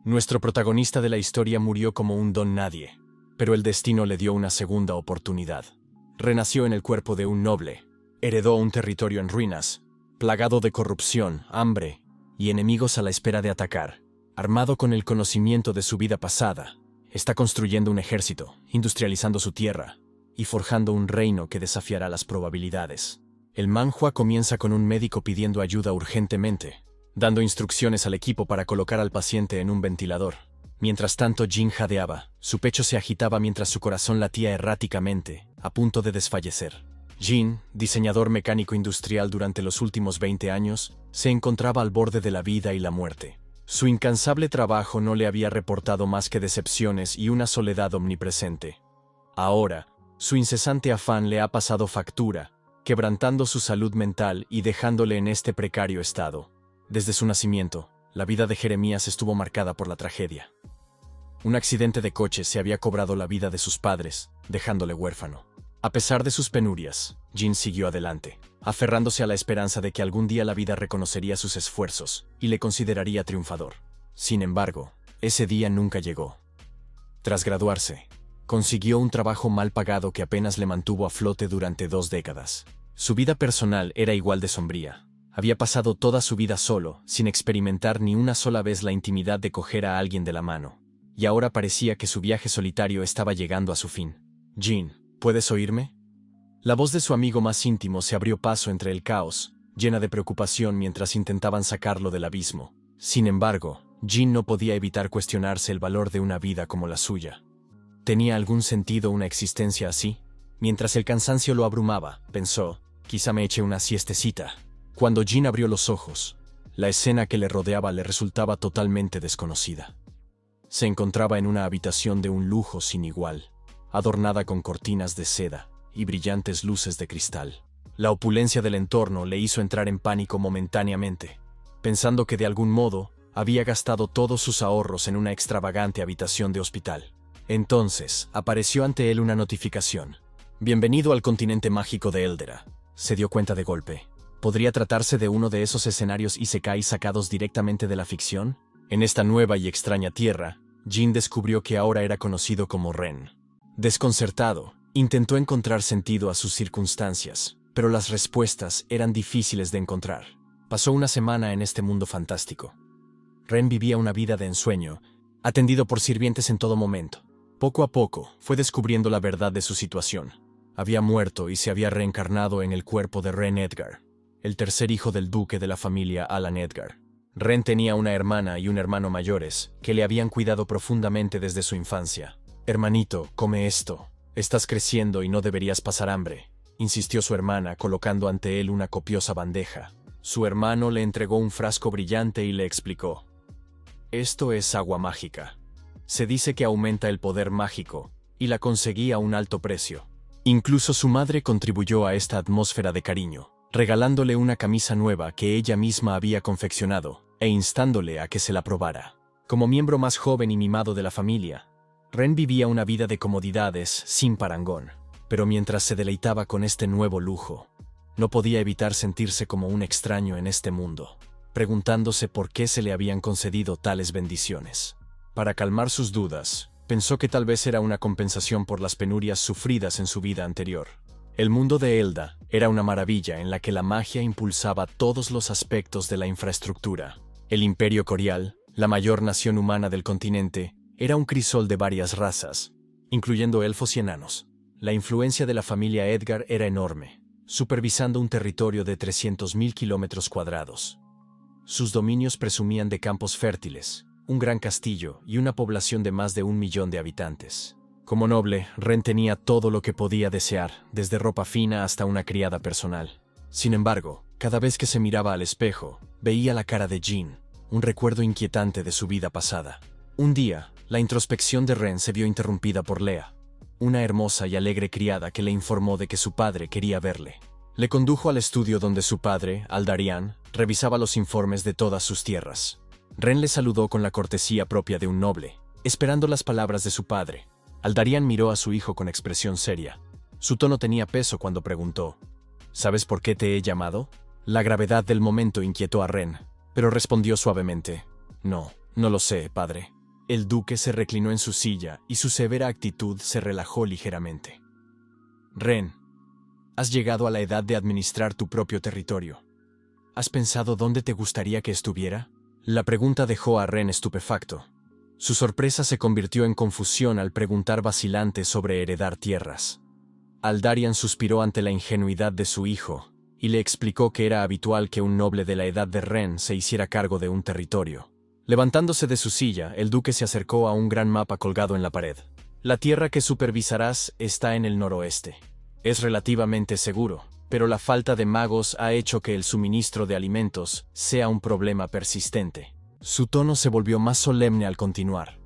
Nuestro protagonista de la historia murió como un don nadie, pero el destino le dio una segunda oportunidad. Renació en el cuerpo de un noble, heredó un territorio en ruinas, plagado de corrupción, hambre y enemigos a la espera de atacar. Armado con el conocimiento de su vida pasada, está construyendo un ejército, industrializando su tierra y forjando un reino que desafiará las probabilidades. El manhua comienza con un médico pidiendo ayuda urgentemente, dando instrucciones al equipo para colocar al paciente en un ventilador. Mientras tanto, Jin jadeaba, su pecho se agitaba mientras su corazón latía erráticamente, a punto de desfallecer. Jin, diseñador mecánico industrial durante los últimos 20 años, se encontraba al borde de la vida y la muerte. Su incansable trabajo no le había reportado más que decepciones y una soledad omnipresente. Ahora, su incesante afán le ha pasado factura, quebrantando su salud mental y dejándole en este precario estado. Desde su nacimiento, la vida de Jeremías estuvo marcada por la tragedia. Un accidente de coche se había cobrado la vida de sus padres, dejándole huérfano. A pesar de sus penurias, Jin siguió adelante, aferrándose a la esperanza de que algún día la vida reconocería sus esfuerzos y le consideraría triunfador. Sin embargo, ese día nunca llegó. Tras graduarse, consiguió un trabajo mal pagado que apenas le mantuvo a flote durante 2 décadas. Su vida personal era igual de sombría. Había pasado toda su vida solo, sin experimentar ni una sola vez la intimidad de coger a alguien de la mano. Y ahora parecía que su viaje solitario estaba llegando a su fin. Jin, ¿puedes oírme? La voz de su amigo más íntimo se abrió paso entre el caos, llena de preocupación mientras intentaban sacarlo del abismo. Sin embargo, Jin no podía evitar cuestionarse el valor de una vida como la suya. ¿Tenía algún sentido una existencia así? Mientras el cansancio lo abrumaba, pensó, quizá me eche una siestecita. Cuando Jin abrió los ojos, la escena que le rodeaba le resultaba totalmente desconocida. Se encontraba en una habitación de un lujo sin igual, adornada con cortinas de seda y brillantes luces de cristal. La opulencia del entorno le hizo entrar en pánico momentáneamente, pensando que de algún modo había gastado todos sus ahorros en una extravagante habitación de hospital. Entonces, apareció ante él una notificación. Bienvenido al continente mágico de Eldera. Se dio cuenta de golpe. ¿Podría tratarse de uno de esos escenarios isekai sacados directamente de la ficción? En esta nueva y extraña tierra, Jin descubrió que ahora era conocido como Ren. Desconcertado, intentó encontrar sentido a sus circunstancias, pero las respuestas eran difíciles de encontrar. Pasó una semana en este mundo fantástico. Ren vivía una vida de ensueño, atendido por sirvientes en todo momento. Poco a poco, fue descubriendo la verdad de su situación. Había muerto y se había reencarnado en el cuerpo de Ren Edgar, el tercer hijo del duque de la familia Alan Edgar. Ren tenía una hermana y un hermano mayores, que le habían cuidado profundamente desde su infancia. «Hermanito, come esto. Estás creciendo y no deberías pasar hambre», insistió su hermana, colocando ante él una copiosa bandeja. Su hermano le entregó un frasco brillante y le explicó: «Esto es agua mágica. Se dice que aumenta el poder mágico, y la conseguí a un alto precio». Incluso su madre contribuyó a esta atmósfera de cariño, regalándole una camisa nueva que ella misma había confeccionado, e instándole a que se la probara. Como miembro más joven y mimado de la familia, Ren vivía una vida de comodidades sin parangón. Pero mientras se deleitaba con este nuevo lujo, no podía evitar sentirse como un extraño en este mundo, preguntándose por qué se le habían concedido tales bendiciones. Para calmar sus dudas, pensó que tal vez era una compensación por las penurias sufridas en su vida anterior. El mundo de Elda era una maravilla en la que la magia impulsaba todos los aspectos de la infraestructura. El Imperio Corial, la mayor nación humana del continente, era un crisol de varias razas, incluyendo elfos y enanos. La influencia de la familia Edgar era enorme, supervisando un territorio de 300.000 kilómetros cuadrados. Sus dominios presumían de campos fértiles, un gran castillo y una población de más de 1 millón de habitantes. Como noble, Ren tenía todo lo que podía desear, desde ropa fina hasta una criada personal. Sin embargo, cada vez que se miraba al espejo, veía la cara de Jin, un recuerdo inquietante de su vida pasada. Un día, la introspección de Ren se vio interrumpida por Lea, una hermosa y alegre criada que le informó de que su padre quería verle. Le condujo al estudio donde su padre, Aldarian, revisaba los informes de todas sus tierras. Ren le saludó con la cortesía propia de un noble, esperando las palabras de su padre. Aldarian miró a su hijo con expresión seria. Su tono tenía peso cuando preguntó: «¿Sabes por qué te he llamado?». La gravedad del momento inquietó a Ren, pero respondió suavemente: «No, No lo sé, padre. El duque se reclinó en su silla y su severa actitud se relajó ligeramente. Ren, has llegado a la edad de administrar tu propio territorio. ¿Has pensado dónde te gustaría que estuviera? La pregunta dejó a Ren estupefacto. Su sorpresa se convirtió en confusión al preguntar vacilante sobre heredar tierras. Aldarian suspiró ante la ingenuidad de su hijo y le explicó que era habitual que un noble de la edad de Ren se hiciera cargo de un territorio. Levantándose de su silla, el duque se acercó a un gran mapa colgado en la pared. La tierra que supervisarás está en el noroeste. Es relativamente seguro, pero la falta de magos ha hecho que el suministro de alimentos sea un problema persistente. Su tono se volvió más solemne al continuar.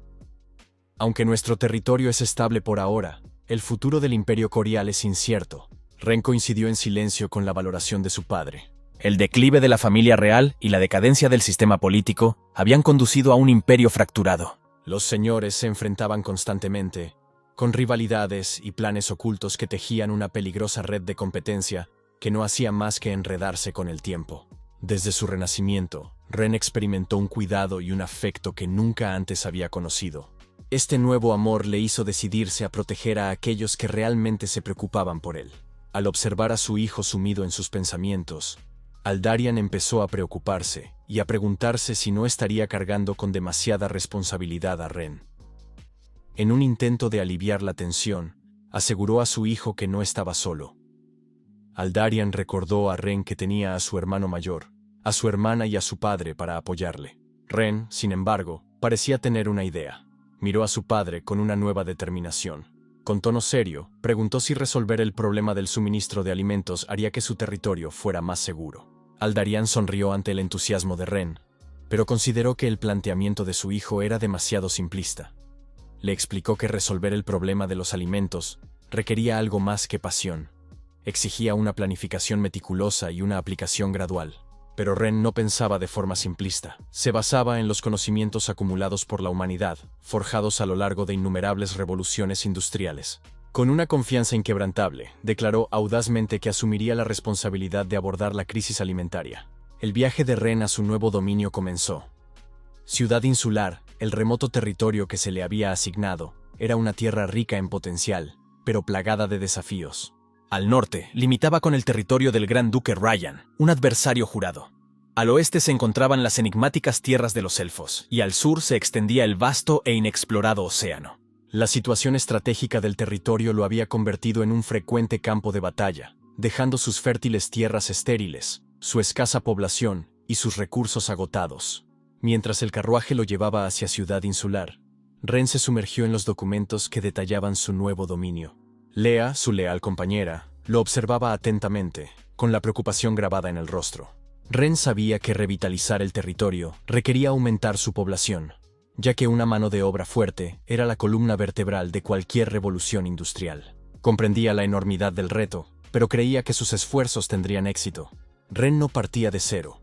Aunque nuestro territorio es estable por ahora, el futuro del Imperio Corial es incierto. Ren coincidió en silencio con la valoración de su padre. El declive de la familia real y la decadencia del sistema político habían conducido a un imperio fracturado. Los señores se enfrentaban constantemente, con rivalidades y planes ocultos que tejían una peligrosa red de competencia que no hacía más que enredarse con el tiempo. Desde su renacimiento, Ren experimentó un cuidado y un afecto que nunca antes había conocido. Este nuevo amor le hizo decidirse a proteger a aquellos que realmente se preocupaban por él. Al observar a su hijo sumido en sus pensamientos, Aldarian empezó a preocuparse y a preguntarse si no estaría cargando con demasiada responsabilidad a Ren. En un intento de aliviar la tensión, aseguró a su hijo que no estaba solo. Aldarian recordó a Ren que tenía a su hermano mayor, a su hermana y a su padre para apoyarle. Ren, sin embargo, parecía tener una idea. Miró a su padre con una nueva determinación. Con tono serio, preguntó si resolver el problema del suministro de alimentos haría que su territorio fuera más seguro. Aldarian sonrió ante el entusiasmo de Ren, pero consideró que el planteamiento de su hijo era demasiado simplista. Le explicó que resolver el problema de los alimentos requería algo más que pasión. Exigía una planificación meticulosa y una aplicación gradual. Pero Ren no pensaba de forma simplista. Se basaba en los conocimientos acumulados por la humanidad, forjados a lo largo de innumerables revoluciones industriales. Con una confianza inquebrantable, declaró audazmente que asumiría la responsabilidad de abordar la crisis alimentaria. El viaje de Ren a su nuevo dominio comenzó. Ciudad Insular, el remoto territorio que se le había asignado, era una tierra rica en potencial, pero plagada de desafíos. Al norte, limitaba con el territorio del Gran Duque Ryan, un adversario jurado. Al oeste se encontraban las enigmáticas tierras de los elfos, y al sur se extendía el vasto e inexplorado océano. La situación estratégica del territorio lo había convertido en un frecuente campo de batalla, dejando sus fértiles tierras estériles, su escasa población y sus recursos agotados. Mientras el carruaje lo llevaba hacia Ciudad Insular, Ren se sumergió en los documentos que detallaban su nuevo dominio. Lea, su leal compañera, lo observaba atentamente, con la preocupación grabada en el rostro. Ren sabía que revitalizar el territorio requería aumentar su población, ya que una mano de obra fuerte era la columna vertebral de cualquier revolución industrial. Comprendía la enormidad del reto, pero creía que sus esfuerzos tendrían éxito. Ren no partía de cero.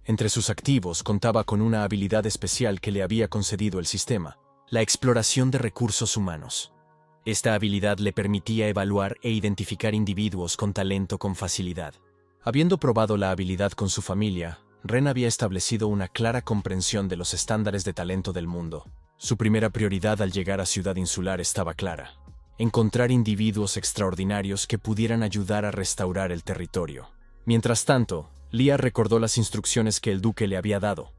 Entre sus activos contaba con una habilidad especial que le había concedido el sistema: la exploración de recursos humanos. Esta habilidad le permitía evaluar e identificar individuos con talento con facilidad. Habiendo probado la habilidad con su familia, Ren había establecido una clara comprensión de los estándares de talento del mundo. Su primera prioridad al llegar a Ciudad Insular estaba clara: encontrar individuos extraordinarios que pudieran ayudar a restaurar el territorio. Mientras tanto, Lia recordó las instrucciones que el duque le había dado: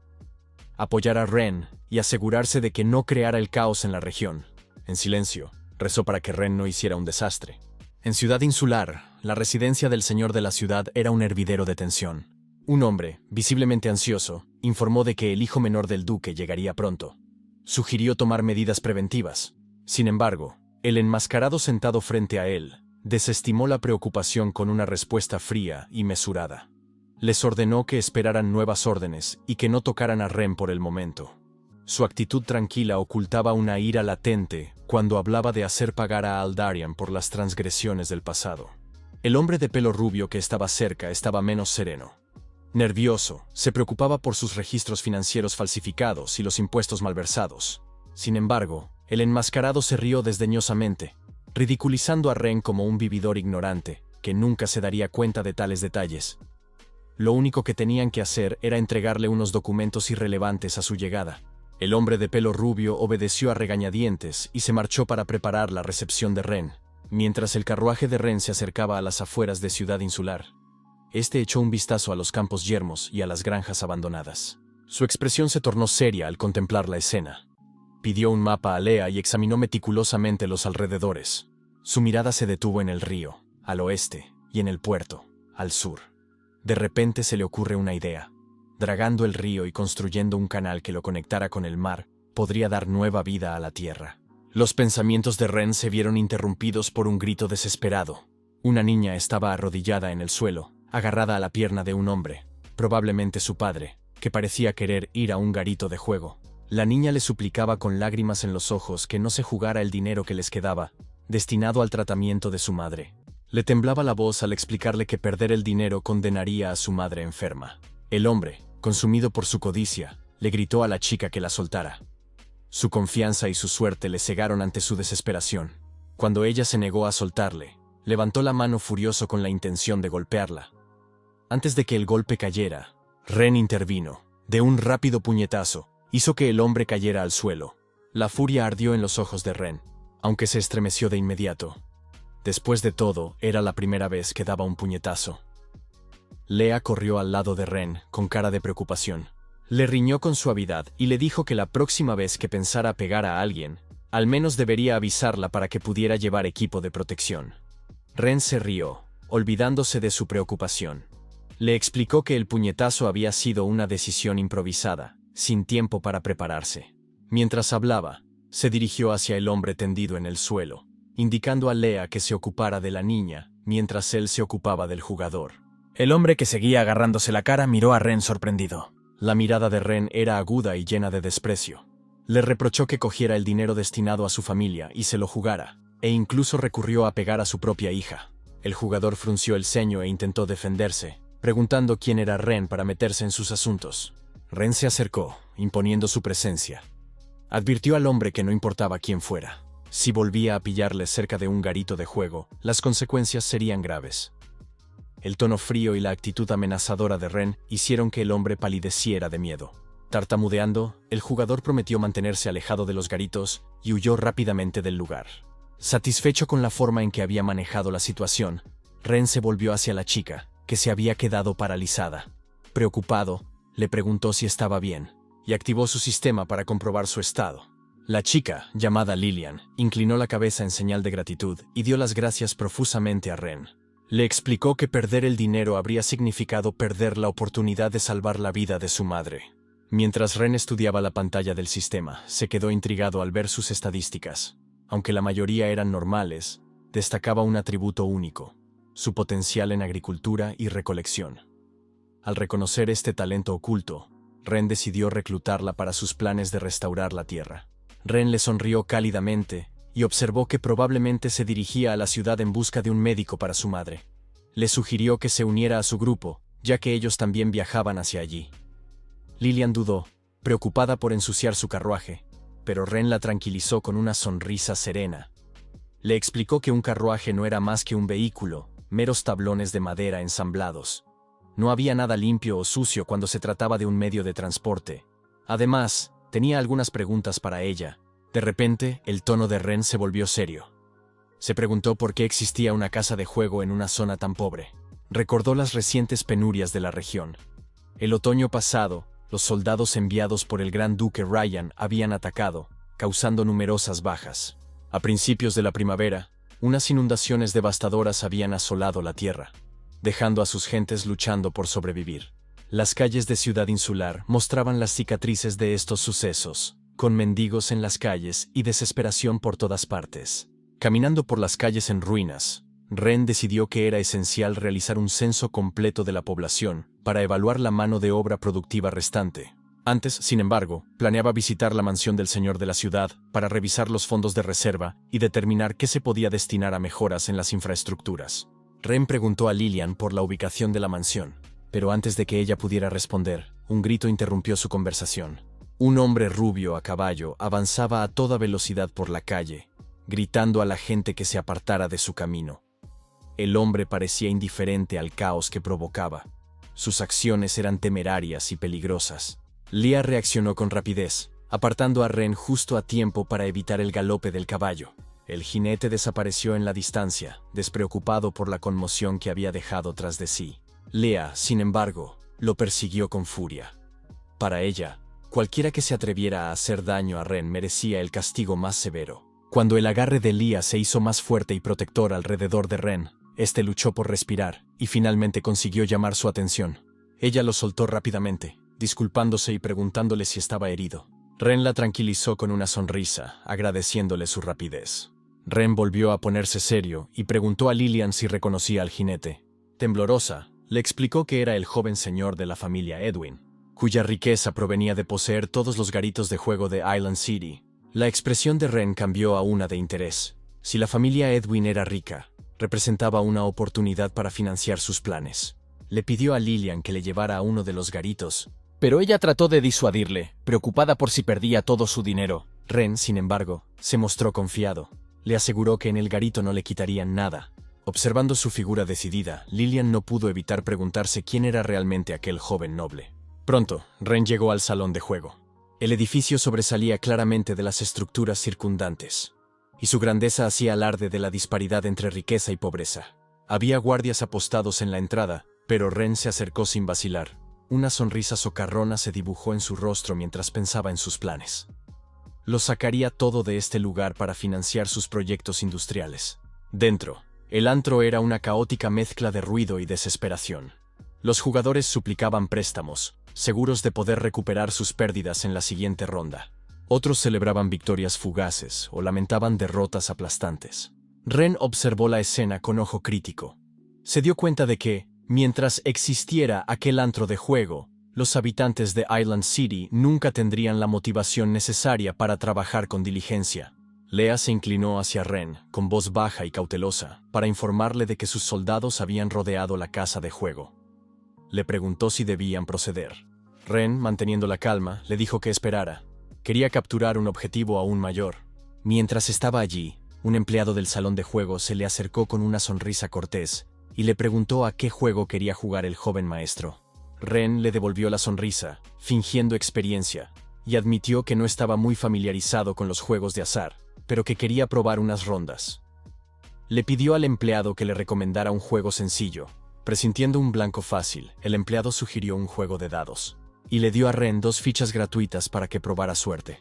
apoyar a Ren y asegurarse de que no creara el caos en la región. En silencio, rezó para que Ren no hiciera un desastre. En Ciudad Insular, la residencia del señor de la ciudad era un hervidero de tensión. Un hombre, visiblemente ansioso, informó de que el hijo menor del duque llegaría pronto. Sugirió tomar medidas preventivas. Sin embargo, el enmascarado sentado frente a él desestimó la preocupación con una respuesta fría y mesurada. Les ordenó que esperaran nuevas órdenes y que no tocaran a Ren por el momento. Su actitud tranquila ocultaba una ira latente cuando hablaba de hacer pagar a Aldarian por las transgresiones del pasado. El hombre de pelo rubio que estaba cerca estaba menos sereno. Nervioso, se preocupaba por sus registros financieros falsificados y los impuestos malversados. Sin embargo, el enmascarado se rió desdeñosamente, ridiculizando a Ren como un vividor ignorante, que nunca se daría cuenta de tales detalles. Lo único que tenían que hacer era entregarle unos documentos irrelevantes a su llegada. El hombre de pelo rubio obedeció a regañadientes y se marchó para preparar la recepción de Ren, mientras el carruaje de Ren se acercaba a las afueras de Ciudad Insular. Este echó un vistazo a los campos yermos y a las granjas abandonadas. Su expresión se tornó seria al contemplar la escena. Pidió un mapa a Lea y examinó meticulosamente los alrededores. Su mirada se detuvo en el río, al oeste, y en el puerto, al sur. De repente se le ocurre una idea. Dragando el río y construyendo un canal que lo conectara con el mar, podría dar nueva vida a la tierra. Los pensamientos de Ren se vieron interrumpidos por un grito desesperado. Una niña estaba arrodillada en el suelo, agarrada a la pierna de un hombre, probablemente su padre, que parecía querer ir a un garito de juego. La niña le suplicaba con lágrimas en los ojos que no se jugara el dinero que les quedaba, destinado al tratamiento de su madre. Le temblaba la voz al explicarle que perder el dinero condenaría a su madre enferma. El hombre, consumido por su codicia, le gritó a la chica que la soltara. Su confianza y su suerte le cegaron ante su desesperación. Cuando ella se negó a soltarle, levantó la mano furioso con la intención de golpearla. Antes de que el golpe cayera, Ren intervino. De un rápido puñetazo, hizo que el hombre cayera al suelo. La furia ardió en los ojos de Ren, aunque se estremeció de inmediato. Después de todo, era la primera vez que daba un puñetazo. Lea corrió al lado de Ren, con cara de preocupación. Le riñó con suavidad y le dijo que la próxima vez que pensara pegar a alguien, al menos debería avisarla para que pudiera llevar equipo de protección. Ren se rió, olvidándose de su preocupación. Le explicó que el puñetazo había sido una decisión improvisada, sin tiempo para prepararse. Mientras hablaba, se dirigió hacia el hombre tendido en el suelo, indicando a Lea que se ocupara de la niña, mientras él se ocupaba del jugador. El hombre que seguía agarrándose la cara miró a Ren sorprendido. La mirada de Ren era aguda y llena de desprecio. Le reprochó que cogiera el dinero destinado a su familia y se lo jugara, e incluso recurrió a pegar a su propia hija. El jugador frunció el ceño e intentó defenderse, preguntando quién era Ren para meterse en sus asuntos. Ren se acercó, imponiendo su presencia. Advirtió al hombre que no importaba quién fuera. Si volvía a pillarle cerca de un garito de juego, las consecuencias serían graves. El tono frío y la actitud amenazadora de Ren hicieron que el hombre palideciera de miedo. Tartamudeando, el jugador prometió mantenerse alejado de los garitos y huyó rápidamente del lugar. Satisfecho con la forma en que había manejado la situación, Ren se volvió hacia la chica, que se había quedado paralizada. Preocupado, le preguntó si estaba bien, y activó su sistema para comprobar su estado. La chica, llamada Lilian, inclinó la cabeza en señal de gratitud y dio las gracias profusamente a Ren. Le explicó que perder el dinero habría significado perder la oportunidad de salvar la vida de su madre. Mientras Ren estudiaba la pantalla del sistema, se quedó intrigado al ver sus estadísticas. Aunque la mayoría eran normales, destacaba un atributo único: su potencial en agricultura y recolección. Al reconocer este talento oculto, Ren decidió reclutarla para sus planes de restaurar la tierra. Ren le sonrió cálidamente y observó que probablemente se dirigía a la ciudad en busca de un médico para su madre. Le sugirió que se uniera a su grupo, ya que ellos también viajaban hacia allí. Lilian dudó, preocupada por ensuciar su carruaje, pero Ren la tranquilizó con una sonrisa serena. Le explicó que un carruaje no era más que un vehículo, meros tablones de madera ensamblados. No había nada limpio o sucio cuando se trataba de un medio de transporte. Además, tenía algunas preguntas para ella. De repente, el tono de Ren se volvió serio. Se preguntó por qué existía una casa de juego en una zona tan pobre. Recordó las recientes penurias de la región. El otoño pasado, los soldados enviados por el Gran Duque Ryan habían atacado, causando numerosas bajas. A principios de la primavera, unas inundaciones devastadoras habían asolado la tierra, dejando a sus gentes luchando por sobrevivir. Las calles de Ciudad Insular mostraban las cicatrices de estos sucesos, con mendigos en las calles y desesperación por todas partes. Caminando por las calles en ruinas, Ren decidió que era esencial realizar un censo completo de la población para evaluar la mano de obra productiva restante. Antes, sin embargo, planeaba visitar la mansión del señor de la ciudad para revisar los fondos de reserva y determinar qué se podía destinar a mejoras en las infraestructuras. Ren preguntó a Lilian por la ubicación de la mansión, pero antes de que ella pudiera responder, un grito interrumpió su conversación. Un hombre rubio a caballo avanzaba a toda velocidad por la calle, gritando a la gente que se apartara de su camino. El hombre parecía indiferente al caos que provocaba. Sus acciones eran temerarias y peligrosas. Lea reaccionó con rapidez, apartando a Ren justo a tiempo para evitar el galope del caballo. El jinete desapareció en la distancia, despreocupado por la conmoción que había dejado tras de sí. Leah, sin embargo, lo persiguió con furia. Para ella, cualquiera que se atreviera a hacer daño a Ren merecía el castigo más severo. Cuando el agarre de Leah se hizo más fuerte y protector alrededor de Ren, este luchó por respirar y finalmente consiguió llamar su atención. Ella lo soltó rápidamente, disculpándose y preguntándole si estaba herido. Ren la tranquilizó con una sonrisa, agradeciéndole su rapidez. Ren volvió a ponerse serio y preguntó a Lillian si reconocía al jinete. Temblorosa, le explicó que era el joven señor de la familia Edwin, cuya riqueza provenía de poseer todos los garitos de juego de Island City. La expresión de Ren cambió a una de interés. Si la familia Edwin era rica, representaba una oportunidad para financiar sus planes. Le pidió a Lillian que le llevara a uno de los garitos, pero ella trató de disuadirle, preocupada por si perdía todo su dinero. Ren, sin embargo, se mostró confiado. Le aseguró que en el garito no le quitarían nada. Observando su figura decidida, Lillian no pudo evitar preguntarse quién era realmente aquel joven noble. Pronto, Ren llegó al salón de juego. El edificio sobresalía claramente de las estructuras circundantes, y su grandeza hacía alarde de la disparidad entre riqueza y pobreza. Había guardias apostados en la entrada, pero Ren se acercó sin vacilar. Una sonrisa socarrona se dibujó en su rostro mientras pensaba en sus planes. Lo sacaría todo de este lugar para financiar sus proyectos industriales. Dentro, el antro era una caótica mezcla de ruido y desesperación. Los jugadores suplicaban préstamos, seguros de poder recuperar sus pérdidas en la siguiente ronda. Otros celebraban victorias fugaces o lamentaban derrotas aplastantes. Ren observó la escena con ojo crítico. Se dio cuenta de que, mientras existiera aquel antro de juego, los habitantes de Island City nunca tendrían la motivación necesaria para trabajar con diligencia. Leah se inclinó hacia Ren, con voz baja y cautelosa, para informarle de que sus soldados habían rodeado la casa de juego. Le preguntó si debían proceder. Ren, manteniendo la calma, le dijo que esperara. Quería capturar un objetivo aún mayor. Mientras estaba allí, un empleado del salón de juego se le acercó con una sonrisa cortés y le preguntó a qué juego quería jugar el joven maestro. Ren le devolvió la sonrisa, fingiendo experiencia, y admitió que no estaba muy familiarizado con los juegos de azar, pero que quería probar unas rondas. Le pidió al empleado que le recomendara un juego sencillo. Presintiendo un blanco fácil, el empleado sugirió un juego de dados, y le dio a Ren 2 fichas gratuitas para que probara suerte.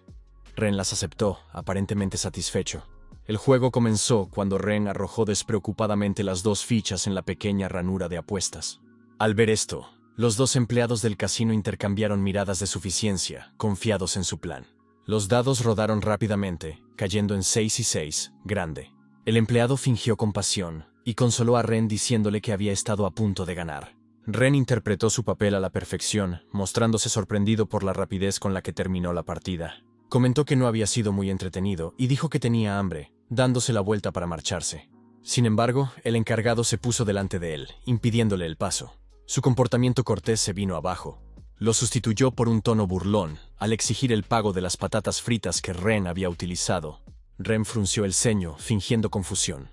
Ren las aceptó, aparentemente satisfecho. El juego comenzó cuando Ren arrojó despreocupadamente las 2 fichas en la pequeña ranura de apuestas. Al ver esto, los 2 empleados del casino intercambiaron miradas de suficiencia, confiados en su plan. Los dados rodaron rápidamente, cayendo en 6 y 6, grande. El empleado fingió compasión y consoló a Ren diciéndole que había estado a punto de ganar. Ren interpretó su papel a la perfección, mostrándose sorprendido por la rapidez con la que terminó la partida. Comentó que no había sido muy entretenido y dijo que tenía hambre, dándose la vuelta para marcharse. Sin embargo, el encargado se puso delante de él, impidiéndole el paso. Su comportamiento cortés se vino abajo. Lo sustituyó por un tono burlón, al exigir el pago de las patatas fritas que Ren había utilizado. Ren frunció el ceño, fingiendo confusión.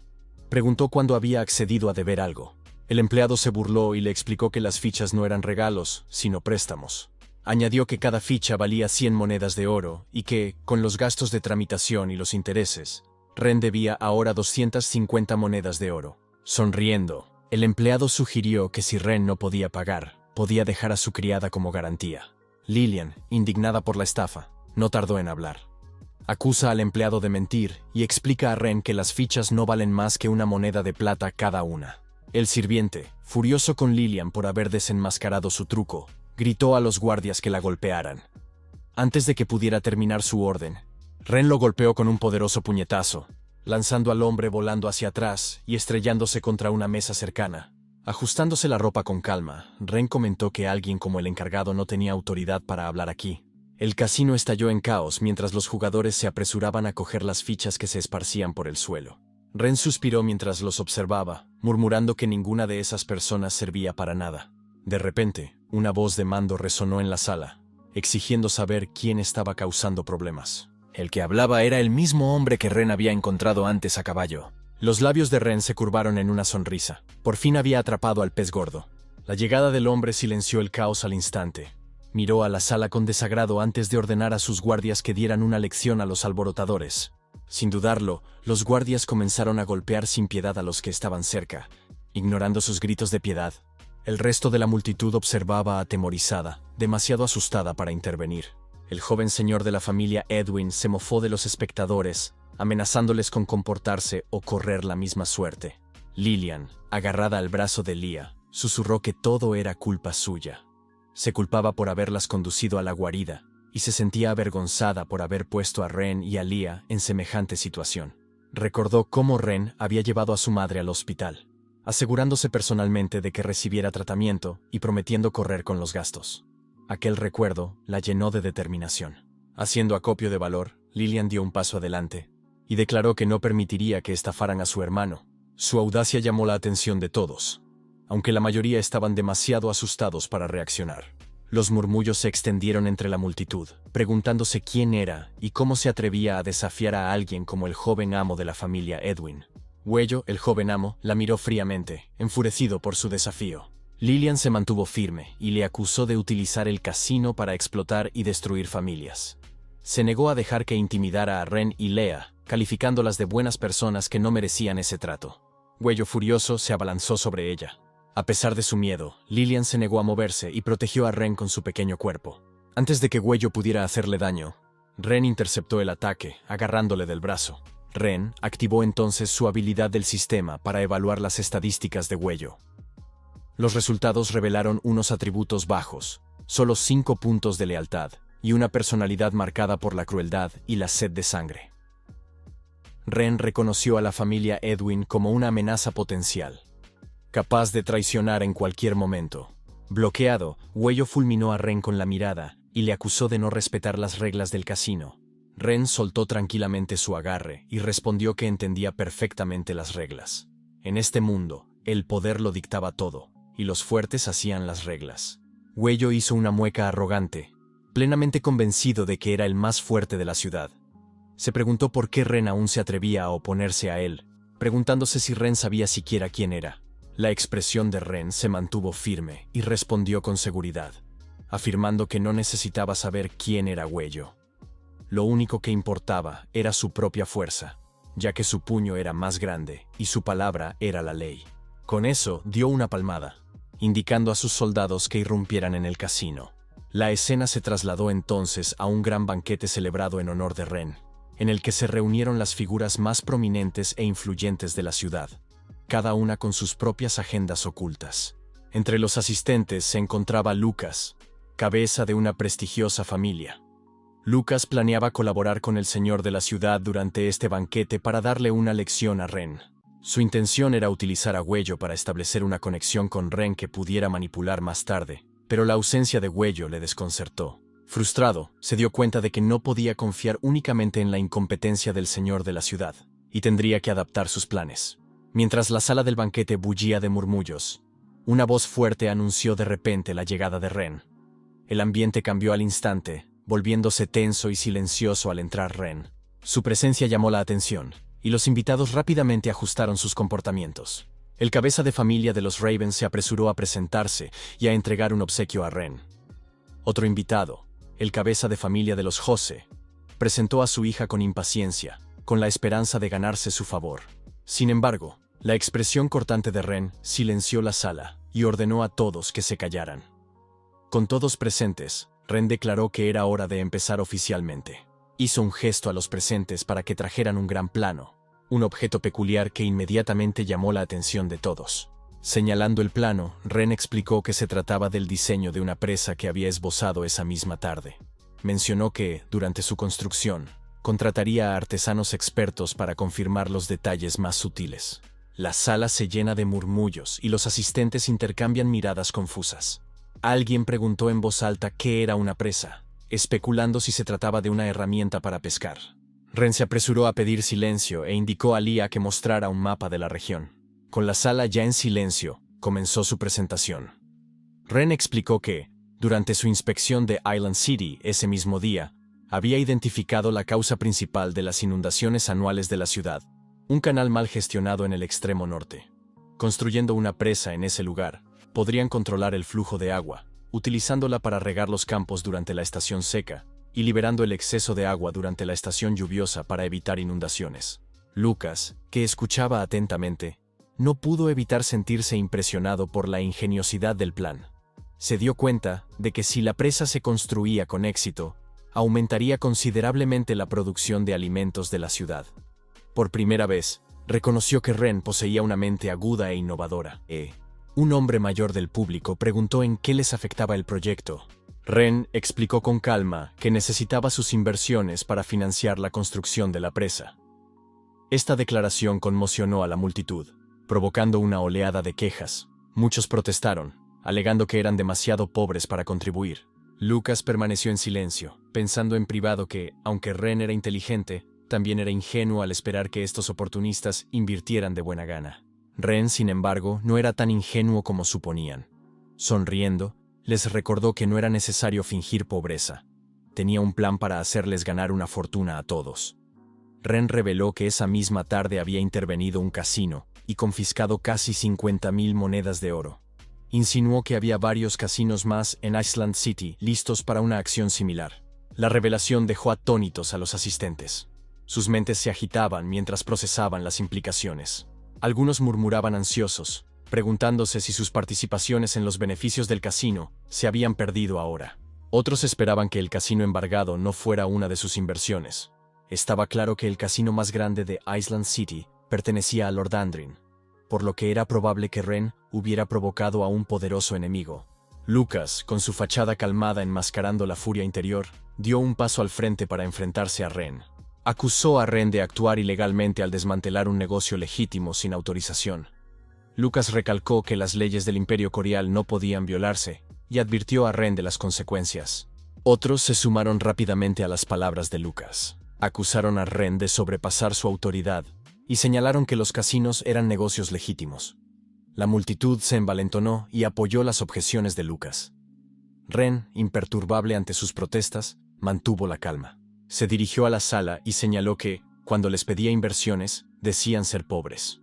Preguntó cuándo había accedido a deber algo. El empleado se burló y le explicó que las fichas no eran regalos, sino préstamos. Añadió que cada ficha valía 100 monedas de oro y que, con los gastos de tramitación y los intereses, Ren debía ahora 250 monedas de oro. Sonriendo, el empleado sugirió que si Ren no podía pagar, podía dejar a su criada como garantía. Lillian, indignada por la estafa, no tardó en hablar. Acusa al empleado de mentir y explica a Ren que las fichas no valen más que una moneda de plata cada una. El sirviente, furioso con Lillian por haber desenmascarado su truco, gritó a los guardias que la golpearan. Antes de que pudiera terminar su orden, Ren lo golpeó con un poderoso puñetazo, lanzando al hombre volando hacia atrás y estrellándose contra una mesa cercana. Ajustándose la ropa con calma, Ren comentó que alguien como el encargado no tenía autoridad para hablar aquí. El casino estalló en caos mientras los jugadores se apresuraban a coger las fichas que se esparcían por el suelo. Ren suspiró mientras los observaba, murmurando que ninguna de esas personas servía para nada. De repente, una voz de mando resonó en la sala, exigiendo saber quién estaba causando problemas. El que hablaba era el mismo hombre que Ren había encontrado antes a caballo. Los labios de Ren se curvaron en una sonrisa. Por fin había atrapado al pez gordo. La llegada del hombre silenció el caos al instante. Miró a la sala con desagrado antes de ordenar a sus guardias que dieran una lección a los alborotadores. Sin dudarlo, los guardias comenzaron a golpear sin piedad a los que estaban cerca, ignorando sus gritos de piedad. El resto de la multitud observaba atemorizada, demasiado asustada para intervenir. El joven señor de la familia Edwin se mofó de los espectadores, amenazándoles con comportarse o correr la misma suerte. Lillian, agarrada al brazo de Leah, susurró que todo era culpa suya. Se culpaba por haberlas conducido a la guarida, y se sentía avergonzada por haber puesto a Ren y a Leah en semejante situación. Recordó cómo Ren había llevado a su madre al hospital, asegurándose personalmente de que recibiera tratamiento y prometiendo correr con los gastos. Aquel recuerdo la llenó de determinación. Haciendo acopio de valor, Lillian dio un paso adelante y declaró que no permitiría que estafaran a su hermano. Su audacia llamó la atención de todos, aunque la mayoría estaban demasiado asustados para reaccionar. Los murmullos se extendieron entre la multitud, preguntándose quién era y cómo se atrevía a desafiar a alguien como el joven amo de la familia Edwin. Huello, el joven amo, la miró fríamente, enfurecido por su desafío. Lillian se mantuvo firme y le acusó de utilizar el casino para explotar y destruir familias. Se negó a dejar que intimidara a Ren y Leah, calificándolas de buenas personas que no merecían ese trato. Huello furioso se abalanzó sobre ella. A pesar de su miedo, Lillian se negó a moverse y protegió a Ren con su pequeño cuerpo. Antes de que Huello pudiera hacerle daño, Ren interceptó el ataque, agarrándole del brazo. Ren activó entonces su habilidad del sistema para evaluar las estadísticas de Huello. Los resultados revelaron unos atributos bajos, solo 5 puntos de lealtad, y una personalidad marcada por la crueldad y la sed de sangre. Ren reconoció a la familia Edwin como una amenaza potencial, capaz de traicionar en cualquier momento. Bloqueado, Huello fulminó a Ren con la mirada y le acusó de no respetar las reglas del casino. Ren soltó tranquilamente su agarre y respondió que entendía perfectamente las reglas. En este mundo, el poder lo dictaba todo, y los fuertes hacían las reglas. Huello hizo una mueca arrogante, plenamente convencido de que era el más fuerte de la ciudad. Se preguntó por qué Ren aún se atrevía a oponerse a él, preguntándose si Ren sabía siquiera quién era. La expresión de Ren se mantuvo firme y respondió con seguridad, afirmando que no necesitaba saber quién era Huello. Lo único que importaba era su propia fuerza, ya que su puño era más grande y su palabra era la ley. Con eso dio una palmada, indicando a sus soldados que irrumpieran en el casino. La escena se trasladó entonces a un gran banquete celebrado en honor de Ren, en el que se reunieron las figuras más prominentes e influyentes de la ciudad, cada una con sus propias agendas ocultas. Entre los asistentes se encontraba Lucas, cabeza de una prestigiosa familia. Lucas planeaba colaborar con el señor de la ciudad durante este banquete para darle una lección a Ren. Su intención era utilizar a Huello para establecer una conexión con Ren que pudiera manipular más tarde, pero la ausencia de Huello le desconcertó. Frustrado, se dio cuenta de que no podía confiar únicamente en la incompetencia del señor de la ciudad, y tendría que adaptar sus planes. Mientras la sala del banquete bullía de murmullos, una voz fuerte anunció de repente la llegada de Ren. El ambiente cambió al instante, volviéndose tenso y silencioso al entrar Ren. Su presencia llamó la atención, y los invitados rápidamente ajustaron sus comportamientos. El cabeza de familia de los Ravens se apresuró a presentarse y a entregar un obsequio a Ren. Otro invitado, el cabeza de familia de los Jose, presentó a su hija con impaciencia, con la esperanza de ganarse su favor. Sin embargo, la expresión cortante de Ren silenció la sala y ordenó a todos que se callaran. Con todos presentes, Ren declaró que era hora de empezar oficialmente. Hizo un gesto a los presentes para que trajeran un gran plano, un objeto peculiar que inmediatamente llamó la atención de todos. Señalando el plano, Ren explicó que se trataba del diseño de una presa que había esbozado esa misma tarde. Mencionó que, durante su construcción, contrataría a artesanos expertos para confirmar los detalles más sutiles. La sala se llena de murmullos y los asistentes intercambian miradas confusas. Alguien preguntó en voz alta qué era una presa, especulando si se trataba de una herramienta para pescar. Ren se apresuró a pedir silencio e indicó a Leah que mostrara un mapa de la región. Con la sala ya en silencio, comenzó su presentación. Ren explicó que, durante su inspección de Island City ese mismo día, había identificado la causa principal de las inundaciones anuales de la ciudad, un canal mal gestionado en el extremo norte. Construyendo una presa en ese lugar, podrían controlar el flujo de agua, utilizándola para regar los campos durante la estación seca y liberando el exceso de agua durante la estación lluviosa para evitar inundaciones. Lucas, que escuchaba atentamente, no pudo evitar sentirse impresionado por la ingeniosidad del plan. Se dio cuenta de que si la presa se construía con éxito, aumentaría considerablemente la producción de alimentos de la ciudad. Por primera vez, reconoció que Wren poseía una mente aguda e innovadora. Un hombre mayor del público preguntó en qué les afectaba el proyecto. Wren explicó con calma que necesitaba sus inversiones para financiar la construcción de la presa. Esta declaración conmocionó a la multitud, provocando una oleada de quejas. Muchos protestaron, alegando que eran demasiado pobres para contribuir. Lucas permaneció en silencio, pensando en privado que, aunque Wren era inteligente, también era ingenuo al esperar que estos oportunistas invirtieran de buena gana. Wren, sin embargo, no era tan ingenuo como suponían. Sonriendo, les recordó que no era necesario fingir pobreza. Tenía un plan para hacerles ganar una fortuna a todos. Wren reveló que esa misma tarde había intervenido un casino y confiscado casi 50,000 monedas de oro. Insinuó que había varios casinos más en Island City listos para una acción similar. La revelación dejó atónitos a los asistentes. Sus mentes se agitaban mientras procesaban las implicaciones. Algunos murmuraban ansiosos, preguntándose si sus participaciones en los beneficios del casino se habían perdido ahora. Otros esperaban que el casino embargado no fuera una de sus inversiones. Estaba claro que el casino más grande de Island City pertenecía a Lord Andrin, por lo que era probable que Wren hubiera provocado a un poderoso enemigo. Lucas, con su fachada calmada enmascarando la furia interior, dio un paso al frente para enfrentarse a Wren. Acusó a Wren de actuar ilegalmente al desmantelar un negocio legítimo sin autorización. Lucas recalcó que las leyes del Imperio Corial no podían violarse y advirtió a Wren de las consecuencias. Otros se sumaron rápidamente a las palabras de Lucas. Acusaron a Wren de sobrepasar su autoridad y señalaron que los casinos eran negocios legítimos. La multitud se envalentonó y apoyó las objeciones de Lucas. Wren, imperturbable ante sus protestas, mantuvo la calma. Se dirigió a la sala y señaló que, cuando les pedía inversiones, decían ser pobres.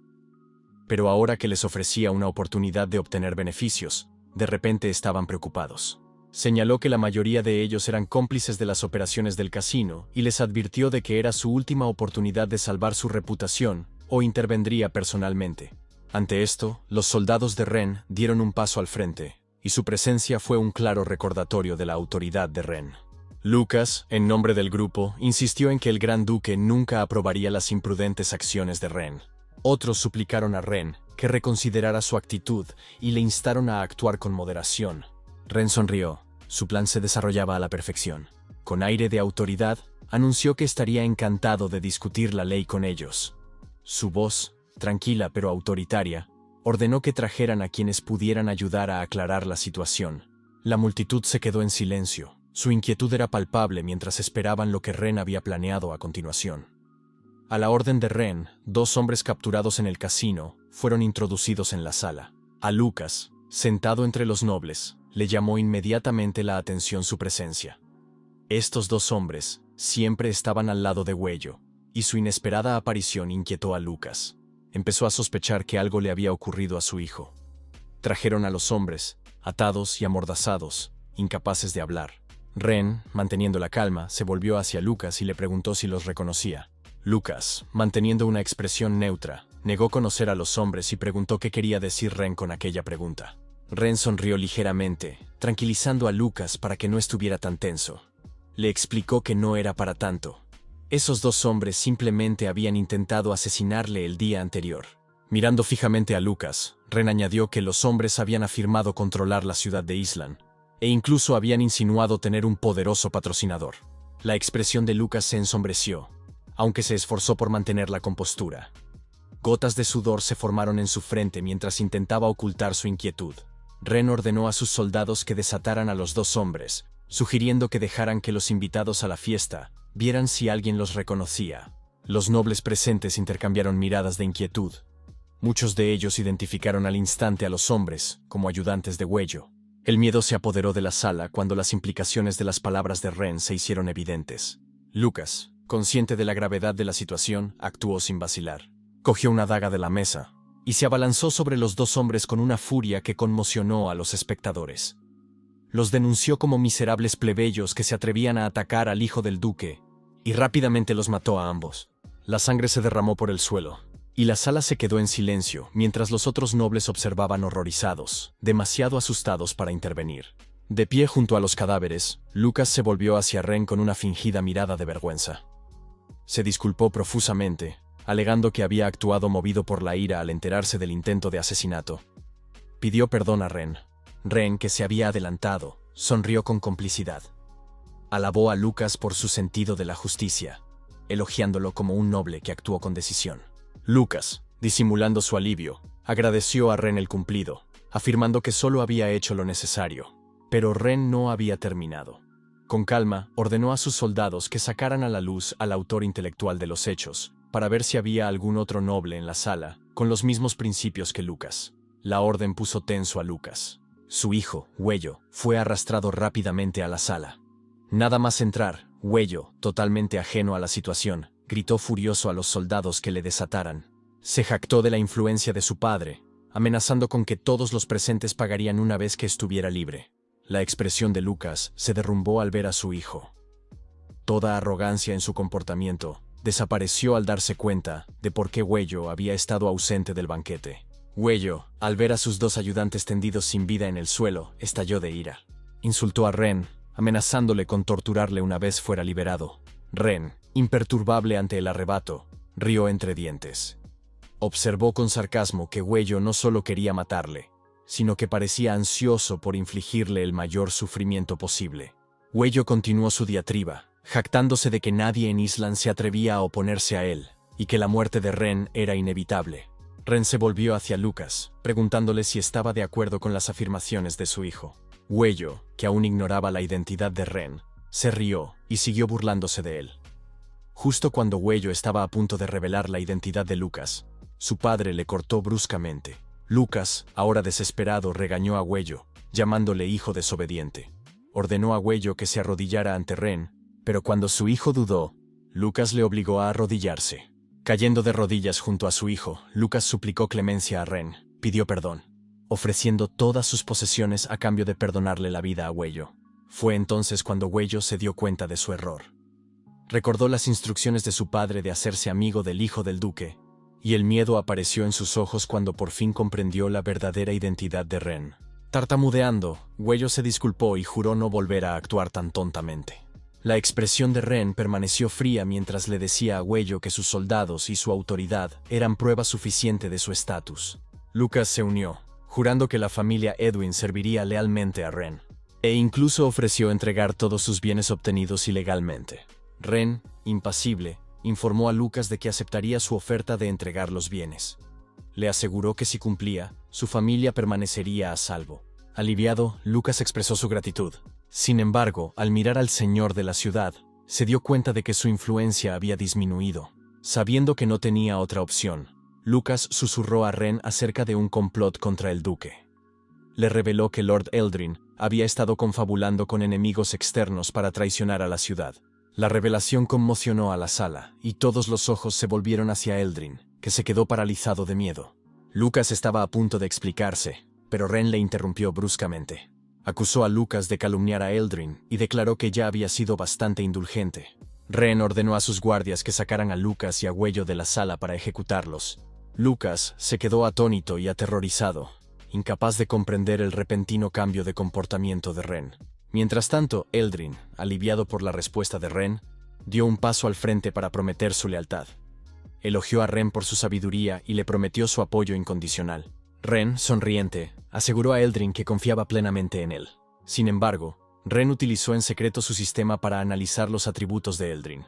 Pero ahora que les ofrecía una oportunidad de obtener beneficios, de repente estaban preocupados. Señaló que la mayoría de ellos eran cómplices de las operaciones del casino y les advirtió de que era su última oportunidad de salvar su reputación o intervendría personalmente. Ante esto, los soldados de Wren dieron un paso al frente, y su presencia fue un claro recordatorio de la autoridad de Wren. Lucas, en nombre del grupo, insistió en que el Gran Duque nunca aprobaría las imprudentes acciones de Wren. Otros suplicaron a Wren que reconsiderara su actitud y le instaron a actuar con moderación. Wren sonrió. Su plan se desarrollaba a la perfección. Con aire de autoridad, anunció que estaría encantado de discutir la ley con ellos. Su voz, tranquila pero autoritaria, ordenó que trajeran a quienes pudieran ayudar a aclarar la situación. La multitud se quedó en silencio. Su inquietud era palpable mientras esperaban lo que Wren había planeado a continuación. A la orden de Wren, 2 hombres capturados en el casino fueron introducidos en la sala. A Lucas, sentado entre los nobles, le llamó inmediatamente la atención su presencia. Estos 2 hombres siempre estaban al lado de Huello, y su inesperada aparición inquietó a Lucas. Empezó a sospechar que algo le había ocurrido a su hijo. Trajeron a los hombres, atados y amordazados, incapaces de hablar. Wren, manteniendo la calma, se volvió hacia Lucas y le preguntó si los reconocía. Lucas, manteniendo una expresión neutra, negó conocer a los hombres y preguntó qué quería decir Wren con aquella pregunta. Wren sonrió ligeramente, tranquilizando a Lucas para que no estuviera tan tenso. Le explicó que no era para tanto. Esos 2 hombres simplemente habían intentado asesinarle el día anterior. Mirando fijamente a Lucas, Wren añadió que los hombres habían afirmado controlar la ciudad de Island, e incluso habían insinuado tener un poderoso patrocinador. La expresión de Lucas se ensombreció, aunque se esforzó por mantener la compostura. Gotas de sudor se formaron en su frente mientras intentaba ocultar su inquietud. Wren ordenó a sus soldados que desataran a los 2 hombres, sugiriendo que dejaran que los invitados a la fiesta vieran si alguien los reconocía. Los nobles presentes intercambiaron miradas de inquietud. Muchos de ellos identificaron al instante a los hombres como ayudantes de Huello. El miedo se apoderó de la sala cuando las implicaciones de las palabras de Wren se hicieron evidentes. Lucas, consciente de la gravedad de la situación, actuó sin vacilar. Cogió una daga de la mesa y se abalanzó sobre los 2 hombres con una furia que conmocionó a los espectadores. Los denunció como miserables plebeyos que se atrevían a atacar al hijo del duque, y rápidamente los mató a ambos. La sangre se derramó por el suelo, y la sala se quedó en silencio mientras los otros nobles observaban horrorizados, demasiado asustados para intervenir. De pie junto a los cadáveres, Lucas se volvió hacia Ren con una fingida mirada de vergüenza. Se disculpó profusamente, alegando que había actuado movido por la ira al enterarse del intento de asesinato. Pidió perdón a Ren. Ren, que se había adelantado, sonrió con complicidad. Alabó a Lucas por su sentido de la justicia, elogiándolo como un noble que actuó con decisión. Lucas, disimulando su alivio, agradeció a Ren el cumplido, afirmando que solo había hecho lo necesario. Pero Ren no había terminado. Con calma, ordenó a sus soldados que sacaran a la luz al autor intelectual de los hechos, para ver si había algún otro noble en la sala, con los mismos principios que Lucas. La orden puso tenso a Lucas. Su hijo, Huello, fue arrastrado rápidamente a la sala. Nada más entrar, Huello, totalmente ajeno a la situación, gritó furioso a los soldados que le desataran. Se jactó de la influencia de su padre, amenazando con que todos los presentes pagarían una vez que estuviera libre. La expresión de Lucas se derrumbó al ver a su hijo. Toda arrogancia en su comportamiento desapareció al darse cuenta de por qué Huello había estado ausente del banquete. Huello, al ver a sus dos ayudantes tendidos sin vida en el suelo, estalló de ira. Insultó a Ren, amenazándole con torturarle una vez fuera liberado. Ren, imperturbable ante el arrebato, rió entre dientes. Observó con sarcasmo que Huello no solo quería matarle, sino que parecía ansioso por infligirle el mayor sufrimiento posible. Huello continuó su diatriba, jactándose de que nadie en Island se atrevía a oponerse a él, y que la muerte de Ren era inevitable. Ren se volvió hacia Lucas, preguntándole si estaba de acuerdo con las afirmaciones de su hijo. Huello, que aún ignoraba la identidad de Ren, se rió y siguió burlándose de él. Justo cuando Huello estaba a punto de revelar la identidad de Lucas, su padre le cortó bruscamente. Lucas, ahora desesperado, regañó a Huello, llamándole hijo desobediente. Ordenó a Huello que se arrodillara ante Ren, pero cuando su hijo dudó, Lucas le obligó a arrodillarse. Cayendo de rodillas junto a su hijo, Lucas suplicó clemencia a Ren, pidió perdón, ofreciendo todas sus posesiones a cambio de perdonarle la vida a Huello. Fue entonces cuando Huello se dio cuenta de su error. Recordó las instrucciones de su padre de hacerse amigo del hijo del duque, y el miedo apareció en sus ojos cuando por fin comprendió la verdadera identidad de Ren. Tartamudeando, Huello se disculpó y juró no volver a actuar tan tontamente. La expresión de Ren permaneció fría mientras le decía a Huello que sus soldados y su autoridad eran prueba suficiente de su estatus. Lucas se unió, jurando que la familia Edwin serviría lealmente a Ren, e incluso ofreció entregar todos sus bienes obtenidos ilegalmente. Ren, impasible, informó a Lucas de que aceptaría su oferta de entregar los bienes. Le aseguró que si cumplía, su familia permanecería a salvo. Aliviado, Lucas expresó su gratitud. Sin embargo, al mirar al señor de la ciudad, se dio cuenta de que su influencia había disminuido. Sabiendo que no tenía otra opción, Lucas susurró a Ren acerca de un complot contra el duque. Le reveló que Lord Eldrin había estado confabulando con enemigos externos para traicionar a la ciudad. La revelación conmocionó a la sala, y todos los ojos se volvieron hacia Eldrin, que se quedó paralizado de miedo. Lucas estaba a punto de explicarse, pero Ren le interrumpió bruscamente. Acusó a Lucas de calumniar a Eldrin y declaró que ya había sido bastante indulgente. Ren ordenó a sus guardias que sacaran a Lucas y a Huello de la sala para ejecutarlos. Lucas se quedó atónito y aterrorizado, incapaz de comprender el repentino cambio de comportamiento de Ren. Mientras tanto, Eldrin, aliviado por la respuesta de Ren, dio un paso al frente para prometer su lealtad. Elogió a Ren por su sabiduría y le prometió su apoyo incondicional. Ren, sonriente, aseguró a Eldrin que confiaba plenamente en él. Sin embargo, Ren utilizó en secreto su sistema para analizar los atributos de Eldrin.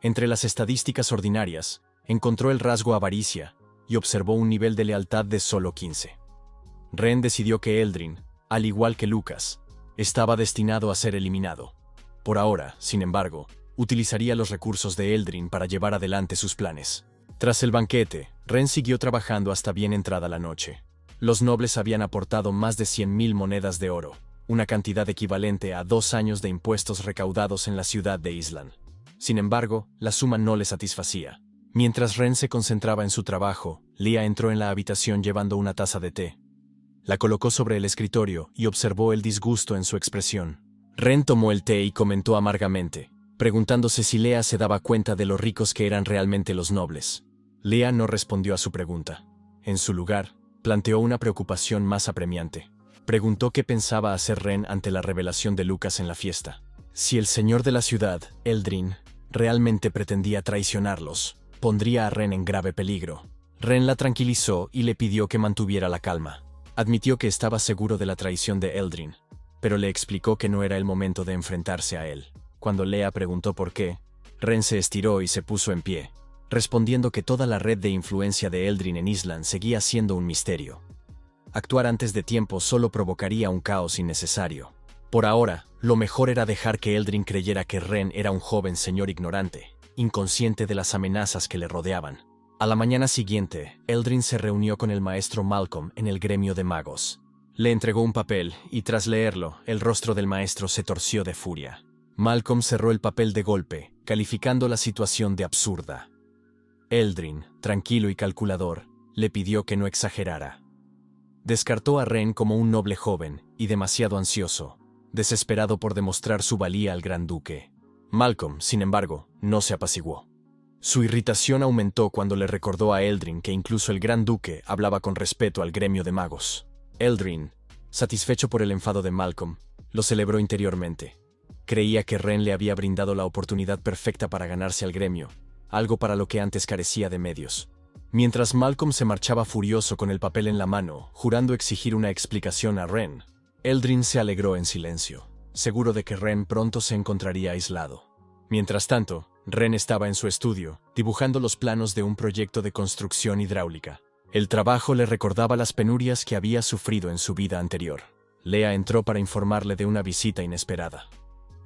Entre las estadísticas ordinarias, encontró el rasgo avaricia y observó un nivel de lealtad de solo 15. Ren decidió que Eldrin, al igual que Lucas, estaba destinado a ser eliminado. Por ahora, sin embargo, utilizaría los recursos de Eldrin para llevar adelante sus planes. Tras el banquete, Ren siguió trabajando hasta bien entrada la noche. Los nobles habían aportado más de 100.000 monedas de oro, una cantidad equivalente a 2 años de impuestos recaudados en la ciudad de Island. Sin embargo, la suma no le satisfacía. Mientras Ren se concentraba en su trabajo, Lia entró en la habitación llevando una taza de té. La colocó sobre el escritorio y observó el disgusto en su expresión. Ren tomó el té y comentó amargamente, preguntándose si Lea se daba cuenta de lo ricos que eran realmente los nobles. Lea no respondió a su pregunta. En su lugar, planteó una preocupación más apremiante. Preguntó qué pensaba hacer Ren ante la revelación de Lucas en la fiesta. Si el señor de la ciudad, Eldrin, realmente pretendía traicionarlos, pondría a Ren en grave peligro. Ren la tranquilizó y le pidió que mantuviera la calma. Admitió que estaba seguro de la traición de Eldrin, pero le explicó que no era el momento de enfrentarse a él. Cuando Lea preguntó por qué, Ren se estiró y se puso en pie, respondiendo que toda la red de influencia de Eldrin en Island seguía siendo un misterio. Actuar antes de tiempo solo provocaría un caos innecesario. Por ahora, lo mejor era dejar que Eldrin creyera que Ren era un joven señor ignorante, inconsciente de las amenazas que le rodeaban. A la mañana siguiente, Eldrin se reunió con el maestro Malcolm en el gremio de magos. Le entregó un papel y tras leerlo, el rostro del maestro se torció de furia. Malcolm cerró el papel de golpe, calificando la situación de absurda. Eldrin, tranquilo y calculador, le pidió que no exagerara. Descartó a Ren como un noble joven y demasiado ansioso, desesperado por demostrar su valía al gran duque. Malcolm, sin embargo, no se apaciguó. Su irritación aumentó cuando le recordó a Eldrin que incluso el gran duque hablaba con respeto al gremio de magos. Eldrin, satisfecho por el enfado de Malcolm, lo celebró interiormente. Creía que Ren le había brindado la oportunidad perfecta para ganarse al gremio, algo para lo que antes carecía de medios. Mientras Malcolm se marchaba furioso con el papel en la mano, jurando exigir una explicación a Ren, Eldrin se alegró en silencio, seguro de que Ren pronto se encontraría aislado. Mientras tanto, Ren estaba en su estudio, dibujando los planos de un proyecto de construcción hidráulica. El trabajo le recordaba las penurias que había sufrido en su vida anterior. Lea entró para informarle de una visita inesperada.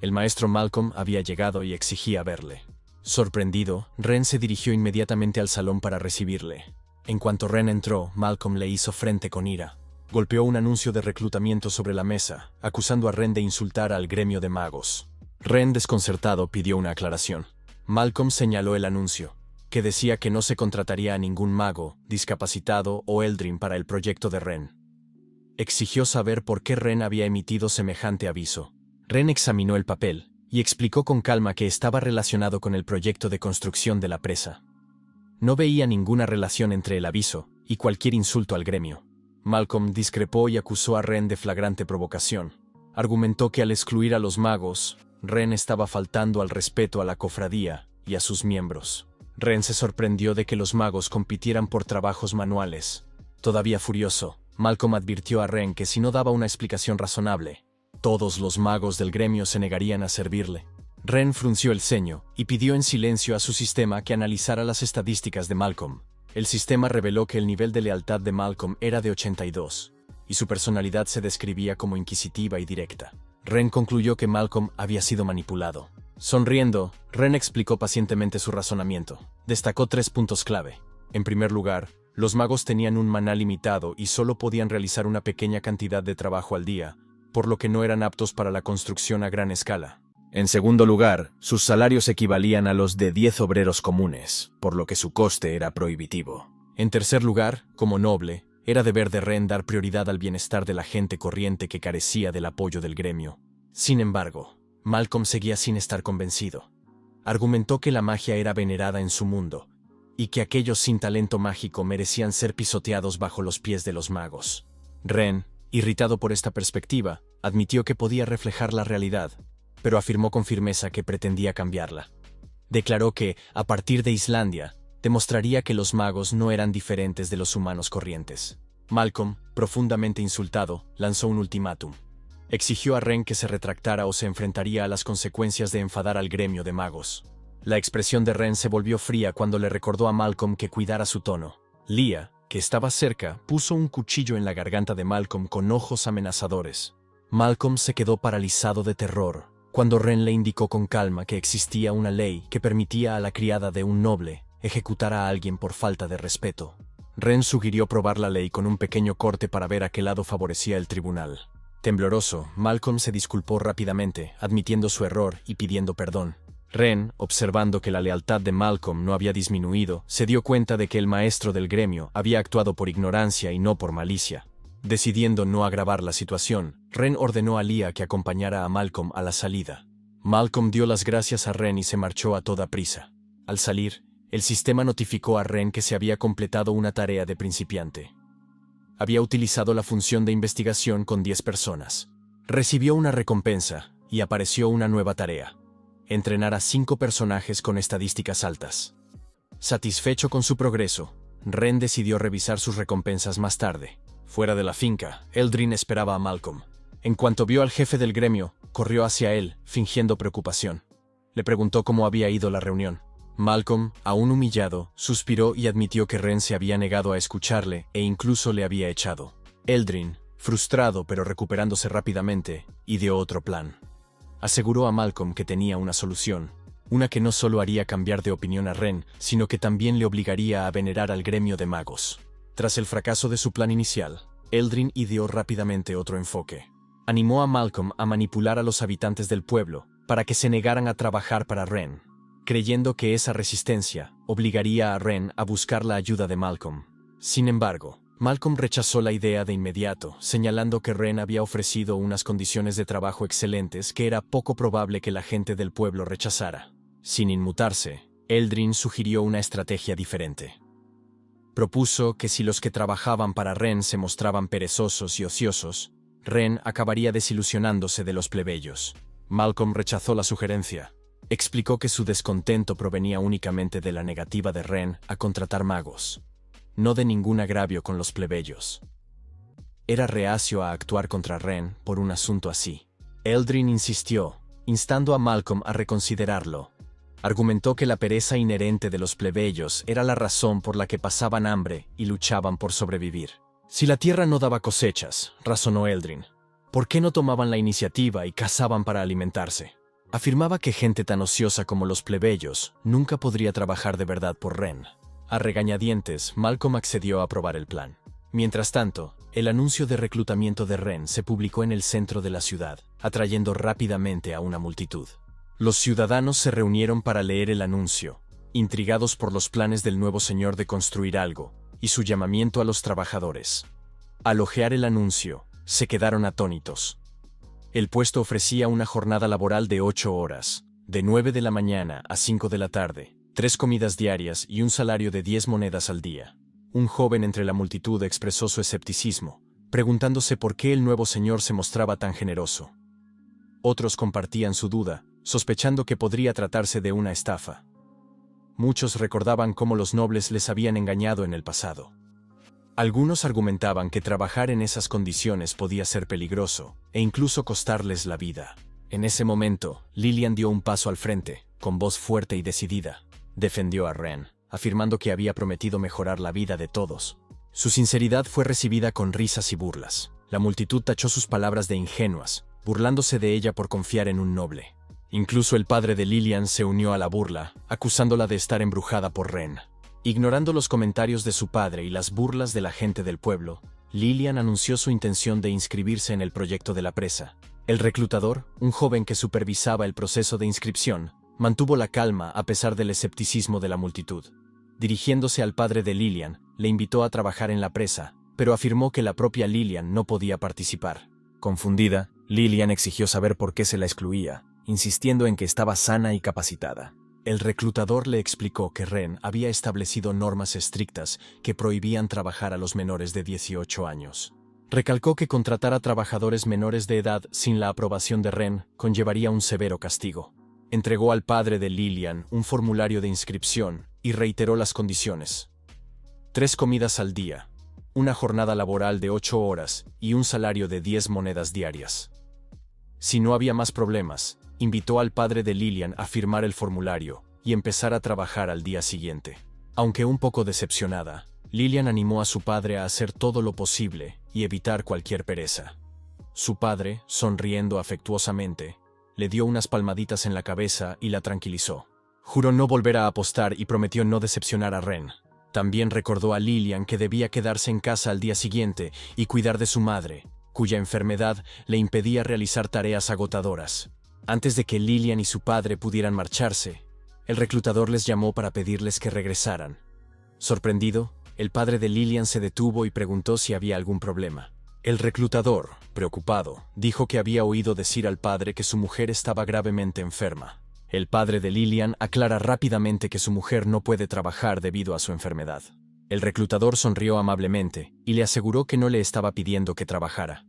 El maestro Malcolm había llegado y exigía verle. Sorprendido, Ren se dirigió inmediatamente al salón para recibirle. En cuanto Ren entró, Malcolm le hizo frente con ira. Golpeó un anuncio de reclutamiento sobre la mesa, acusando a Ren de insultar al gremio de magos. Ren, desconcertado, pidió una aclaración. Malcolm señaló el anuncio, que decía que no se contrataría a ningún mago, discapacitado o Eldrin para el proyecto de Ren. Exigió saber por qué Ren había emitido semejante aviso. Ren examinó el papel y explicó con calma que estaba relacionado con el proyecto de construcción de la presa. No veía ninguna relación entre el aviso y cualquier insulto al gremio. Malcolm discrepó y acusó a Ren de flagrante provocación. Argumentó que al excluir a los magos, Ren estaba faltando al respeto a la cofradía y a sus miembros. Ren se sorprendió de que los magos compitieran por trabajos manuales. Todavía furioso, Malcolm advirtió a Ren que si no daba una explicación razonable, todos los magos del gremio se negarían a servirle. Ren frunció el ceño y pidió en silencio a su sistema que analizara las estadísticas de Malcolm. El sistema reveló que el nivel de lealtad de Malcolm era de 82, y su personalidad se describía como inquisitiva y directa. Ren concluyó que Malcolm había sido manipulado. Sonriendo, Ren explicó pacientemente su razonamiento. Destacó 3 puntos clave. En primer lugar, los magos tenían un maná limitado y solo podían realizar una pequeña cantidad de trabajo al día, por lo que no eran aptos para la construcción a gran escala. En segundo lugar, sus salarios equivalían a los de 10 obreros comunes, por lo que su coste era prohibitivo. En tercer lugar, como noble, era deber de Ren dar prioridad al bienestar de la gente corriente que carecía del apoyo del gremio. Sin embargo, Malcolm seguía sin estar convencido. Argumentó que la magia era venerada en su mundo, y que aquellos sin talento mágico merecían ser pisoteados bajo los pies de los magos. Ren, irritado por esta perspectiva, admitió que podía reflejar la realidad, pero afirmó con firmeza que pretendía cambiarla. Declaró que, a partir de Islandia, demostraría que los magos no eran diferentes de los humanos corrientes. Malcolm, profundamente insultado, lanzó un ultimátum. Exigió a Ren que se retractara o se enfrentaría a las consecuencias de enfadar al gremio de magos. La expresión de Ren se volvió fría cuando le recordó a Malcolm que cuidara su tono. Lea, que estaba cerca, puso un cuchillo en la garganta de Malcolm con ojos amenazadores. Malcolm se quedó paralizado de terror cuando Ren le indicó con calma que existía una ley que permitía a la criada de un noble ejecutar a alguien por falta de respeto. Ren sugirió probar la ley con un pequeño corte para ver a qué lado favorecía el tribunal. Tembloroso, Malcolm se disculpó rápidamente, admitiendo su error y pidiendo perdón. Ren, observando que la lealtad de Malcolm no había disminuido, se dio cuenta de que el maestro del gremio había actuado por ignorancia y no por malicia. Decidiendo no agravar la situación, Ren ordenó a Leah que acompañara a Malcolm a la salida. Malcolm dio las gracias a Ren y se marchó a toda prisa. Al salir, el sistema notificó a Ren que se había completado una tarea de principiante. Había utilizado la función de investigación con 10 personas. Recibió una recompensa y apareció una nueva tarea: entrenar a 5 personajes con estadísticas altas. Satisfecho con su progreso, Ren decidió revisar sus recompensas más tarde. Fuera de la finca, Eldrin esperaba a Malcolm. En cuanto vio al jefe del gremio, corrió hacia él, fingiendo preocupación. Le preguntó cómo había ido la reunión. Malcolm, aún humillado, suspiró y admitió que Ren se había negado a escucharle e incluso le había echado. Eldrin, frustrado pero recuperándose rápidamente, ideó otro plan. Aseguró a Malcolm que tenía una solución, una que no solo haría cambiar de opinión a Ren, sino que también le obligaría a venerar al gremio de magos. Tras el fracaso de su plan inicial, Eldrin ideó rápidamente otro enfoque. Animó a Malcolm a manipular a los habitantes del pueblo para que se negaran a trabajar para Ren, creyendo que esa resistencia obligaría a Ren a buscar la ayuda de Malcolm. Sin embargo, Malcolm rechazó la idea de inmediato, señalando que Ren había ofrecido unas condiciones de trabajo excelentes que era poco probable que la gente del pueblo rechazara. Sin inmutarse, Eldrin sugirió una estrategia diferente. Propuso que si los que trabajaban para Ren se mostraban perezosos y ociosos, Ren acabaría desilusionándose de los plebeyos. Malcolm rechazó la sugerencia. Explicó que su descontento provenía únicamente de la negativa de Ren a contratar magos, no de ningún agravio con los plebeyos. Era reacio a actuar contra Ren por un asunto así. Eldrin insistió, instando a Malcolm a reconsiderarlo. Argumentó que la pereza inherente de los plebeyos era la razón por la que pasaban hambre y luchaban por sobrevivir. Si la tierra no daba cosechas, razonó Eldrin, ¿por qué no tomaban la iniciativa y cazaban para alimentarse? Afirmaba que gente tan ociosa como los plebeyos nunca podría trabajar de verdad por Ren. A regañadientes, Malcolm accedió a aprobar el plan. Mientras tanto, el anuncio de reclutamiento de Ren se publicó en el centro de la ciudad, atrayendo rápidamente a una multitud. Los ciudadanos se reunieron para leer el anuncio, intrigados por los planes del nuevo señor de construir algo y su llamamiento a los trabajadores. Al hojear el anuncio, se quedaron atónitos. El puesto ofrecía una jornada laboral de 8 horas, de 9 de la mañana a 5 de la tarde, 3 comidas diarias y un salario de 10 monedas al día. Un joven entre la multitud expresó su escepticismo, preguntándose por qué el nuevo señor se mostraba tan generoso. Otros compartían su duda, sospechando que podría tratarse de una estafa. Muchos recordaban cómo los nobles les habían engañado en el pasado. Algunos argumentaban que trabajar en esas condiciones podía ser peligroso, e incluso costarles la vida. En ese momento, Lillian dio un paso al frente, con voz fuerte y decidida. Defendió a Ren, afirmando que había prometido mejorar la vida de todos. Su sinceridad fue recibida con risas y burlas. La multitud tachó sus palabras de ingenuas, burlándose de ella por confiar en un noble. Incluso el padre de Lillian se unió a la burla, acusándola de estar embrujada por Ren. Ignorando los comentarios de su padre y las burlas de la gente del pueblo, Lillian anunció su intención de inscribirse en el proyecto de la presa. El reclutador, un joven que supervisaba el proceso de inscripción, mantuvo la calma a pesar del escepticismo de la multitud. Dirigiéndose al padre de Lillian, le invitó a trabajar en la presa, pero afirmó que la propia Lillian no podía participar. Confundida, Lillian exigió saber por qué se la excluía, insistiendo en que estaba sana y capacitada. El reclutador le explicó que Ren había establecido normas estrictas que prohibían trabajar a los menores de 18 años. Recalcó que contratar a trabajadores menores de edad sin la aprobación de Ren conllevaría un severo castigo. Entregó al padre de Lillian un formulario de inscripción y reiteró las condiciones: 3 comidas al día, una jornada laboral de 8 horas y un salario de 10 monedas diarias. Si no había más problemas, invitó al padre de Lillian a firmar el formulario y empezar a trabajar al día siguiente. Aunque un poco decepcionada, Lillian animó a su padre a hacer todo lo posible y evitar cualquier pereza. Su padre, sonriendo afectuosamente, le dio unas palmaditas en la cabeza y la tranquilizó. Juró no volver a apostar y prometió no decepcionar a Ren. También recordó a Lillian que debía quedarse en casa al día siguiente y cuidar de su madre, cuya enfermedad le impedía realizar tareas agotadoras. Antes de que Lillian y su padre pudieran marcharse, el reclutador les llamó para pedirles que regresaran. Sorprendido, el padre de Lillian se detuvo y preguntó si había algún problema. El reclutador, preocupado, dijo que había oído decir al padre que su mujer estaba gravemente enferma. El padre de Lillian aclara rápidamente que su mujer no puede trabajar debido a su enfermedad. El reclutador sonrió amablemente y le aseguró que no le estaba pidiendo que trabajara.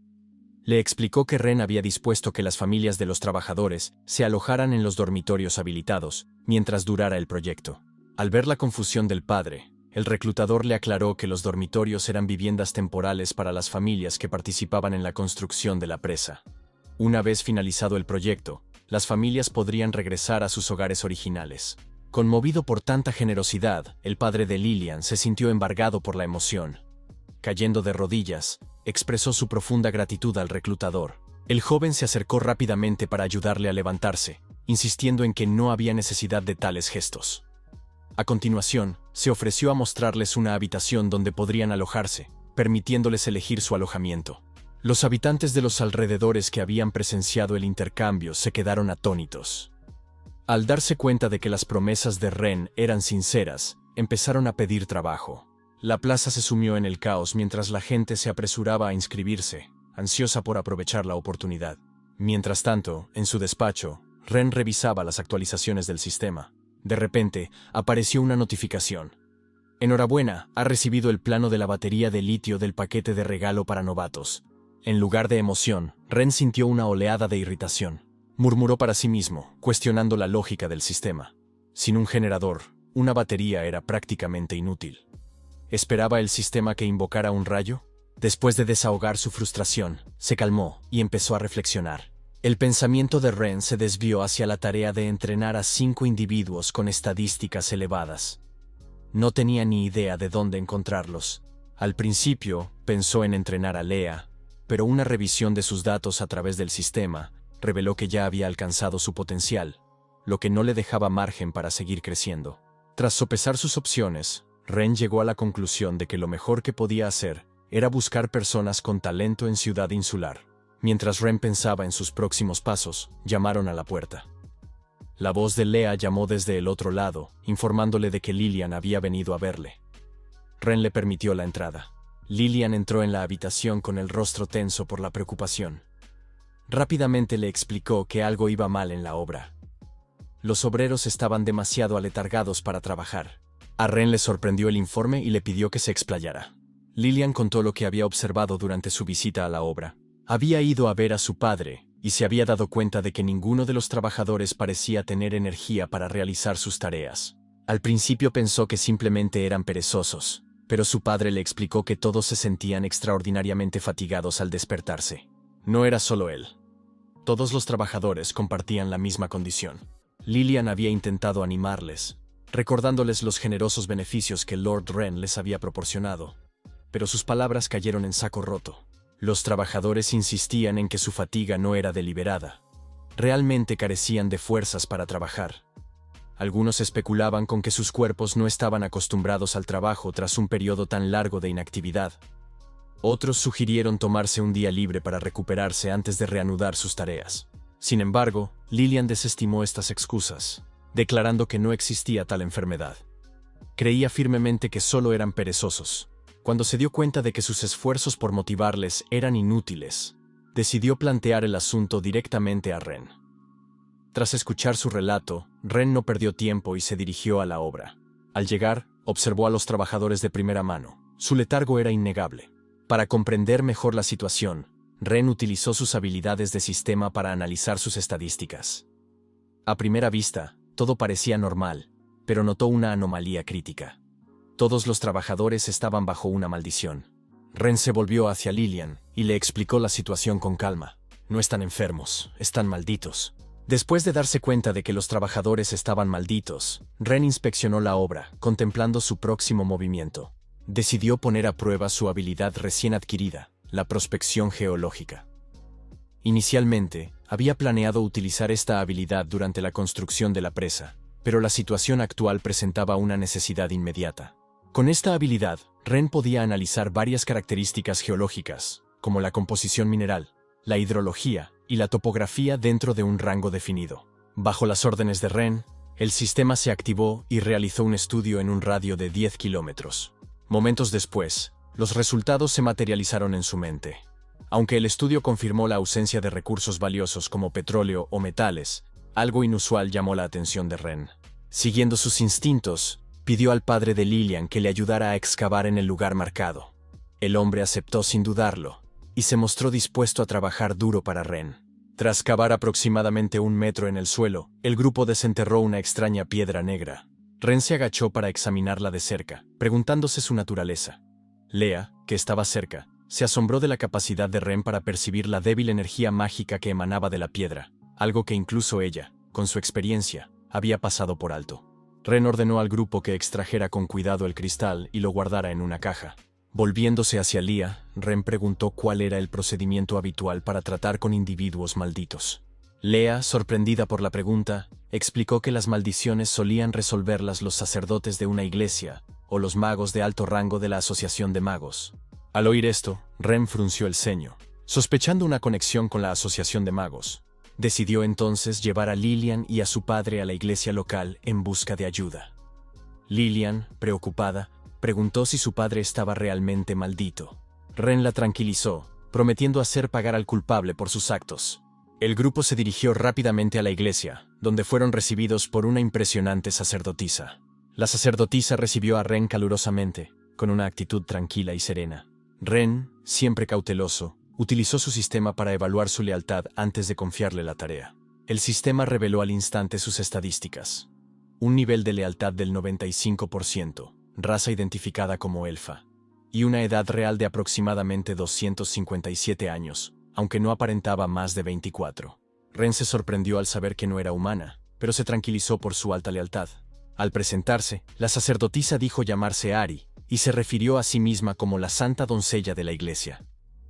Le explicó que Ren había dispuesto que las familias de los trabajadores se alojaran en los dormitorios habilitados mientras durara el proyecto. Al ver la confusión del padre, el reclutador le aclaró que los dormitorios eran viviendas temporales para las familias que participaban en la construcción de la presa. Una vez finalizado el proyecto, las familias podrían regresar a sus hogares originales. Conmovido por tanta generosidad, el padre de Lillian se sintió embargado por la emoción. Cayendo de rodillas, expresó su profunda gratitud al reclutador. El joven se acercó rápidamente para ayudarle a levantarse, insistiendo en que no había necesidad de tales gestos. A continuación, se ofreció a mostrarles una habitación donde podrían alojarse, permitiéndoles elegir su alojamiento. Los habitantes de los alrededores que habían presenciado el intercambio se quedaron atónitos. Al darse cuenta de que las promesas de Ren eran sinceras, empezaron a pedir trabajo. La plaza se sumió en el caos mientras la gente se apresuraba a inscribirse, ansiosa por aprovechar la oportunidad. Mientras tanto, en su despacho, Ren revisaba las actualizaciones del sistema. De repente, apareció una notificación. Enhorabuena, ha recibido el plano de la batería de litio del paquete de regalo para novatos. En lugar de emoción, Ren sintió una oleada de irritación. Murmuró para sí mismo, cuestionando la lógica del sistema. Sin un generador, una batería era prácticamente inútil. ¿Esperaba el sistema que invocara un rayo? Después de desahogar su frustración, se calmó y empezó a reflexionar. El pensamiento de Ren se desvió hacia la tarea de entrenar a 5 individuos con estadísticas elevadas. No tenía ni idea de dónde encontrarlos. Al principio, pensó en entrenar a Lea, pero una revisión de sus datos a través del sistema reveló que ya había alcanzado su potencial, lo que no le dejaba margen para seguir creciendo. Tras sopesar sus opciones, Ren llegó a la conclusión de que lo mejor que podía hacer era buscar personas con talento en Ciudad Insular. Mientras Ren pensaba en sus próximos pasos, llamaron a la puerta. La voz de Lea llamó desde el otro lado, informándole de que Lillian había venido a verle. Ren le permitió la entrada. Lillian entró en la habitación con el rostro tenso por la preocupación. Rápidamente le explicó que algo iba mal en la obra. Los obreros estaban demasiado aletargados para trabajar. A Ren le sorprendió el informe y le pidió que se explayara. Lillian contó lo que había observado durante su visita a la obra. Había ido a ver a su padre y se había dado cuenta de que ninguno de los trabajadores parecía tener energía para realizar sus tareas. Al principio pensó que simplemente eran perezosos, pero su padre le explicó que todos se sentían extraordinariamente fatigados al despertarse. No era solo él. Todos los trabajadores compartían la misma condición. Lillian había intentado animarles, recordándoles los generosos beneficios que Lord Ren les había proporcionado, pero sus palabras cayeron en saco roto. Los trabajadores insistían en que su fatiga no era deliberada. Realmente carecían de fuerzas para trabajar. Algunos especulaban con que sus cuerpos no estaban acostumbrados al trabajo tras un periodo tan largo de inactividad. Otros sugirieron tomarse un día libre para recuperarse antes de reanudar sus tareas. Sin embargo, Lillian desestimó estas excusas, declarando que no existía tal enfermedad. Creía firmemente que solo eran perezosos. Cuando se dio cuenta de que sus esfuerzos por motivarles eran inútiles, decidió plantear el asunto directamente a Ren. Tras escuchar su relato, Ren no perdió tiempo y se dirigió a la obra. Al llegar, observó a los trabajadores de primera mano. Su letargo era innegable. Para comprender mejor la situación, Ren utilizó sus habilidades de sistema para analizar sus estadísticas. A primera vista, todo parecía normal, pero notó una anomalía crítica. Todos los trabajadores estaban bajo una maldición. Ren se volvió hacia Lillian y le explicó la situación con calma. No están enfermos, están malditos. Después de darse cuenta de que los trabajadores estaban malditos, Ren inspeccionó la obra, contemplando su próximo movimiento. Decidió poner a prueba su habilidad recién adquirida, la prospección geológica. Inicialmente, había planeado utilizar esta habilidad durante la construcción de la presa, pero la situación actual presentaba una necesidad inmediata. Con esta habilidad, Ren podía analizar varias características geológicas, como la composición mineral, la hidrología y la topografía dentro de un rango definido. Bajo las órdenes de Ren, el sistema se activó y realizó un estudio en un radio de 10 kilómetros. Momentos después, los resultados se materializaron en su mente. Aunque el estudio confirmó la ausencia de recursos valiosos como petróleo o metales, algo inusual llamó la atención de Ren. Siguiendo sus instintos, pidió al padre de Lillian que le ayudara a excavar en el lugar marcado. El hombre aceptó sin dudarlo, y se mostró dispuesto a trabajar duro para Ren. Tras cavar aproximadamente 1 metro en el suelo, el grupo desenterró una extraña piedra negra. Ren se agachó para examinarla de cerca, preguntándose su naturaleza. Lea, que estaba cerca, se asombró de la capacidad de Ren para percibir la débil energía mágica que emanaba de la piedra, algo que incluso ella, con su experiencia, había pasado por alto. Ren ordenó al grupo que extrajera con cuidado el cristal y lo guardara en una caja. Volviéndose hacia Lea, Ren preguntó cuál era el procedimiento habitual para tratar con individuos malditos. Lea, sorprendida por la pregunta, explicó que las maldiciones solían resolverlas los sacerdotes de una iglesia o los magos de alto rango de la Asociación de Magos. Al oír esto, Ren frunció el ceño. Sospechando una conexión con la Asociación de Magos, decidió entonces llevar a Lillian y a su padre a la iglesia local en busca de ayuda. Lillian, preocupada, preguntó si su padre estaba realmente maldito. Ren la tranquilizó, prometiendo hacer pagar al culpable por sus actos. El grupo se dirigió rápidamente a la iglesia, donde fueron recibidos por una impresionante sacerdotisa. La sacerdotisa recibió a Ren calurosamente, con una actitud tranquila y serena. Ren, siempre cauteloso, utilizó su sistema para evaluar su lealtad antes de confiarle la tarea. El sistema reveló al instante sus estadísticas. Un nivel de lealtad del 95%, raza identificada como elfa, y una edad real de aproximadamente 257 años, aunque no aparentaba más de 24. Ren se sorprendió al saber que no era humana, pero se tranquilizó por su alta lealtad. Al presentarse, la sacerdotisa dijo llamarse Ari, y se refirió a sí misma como la santa doncella de la iglesia.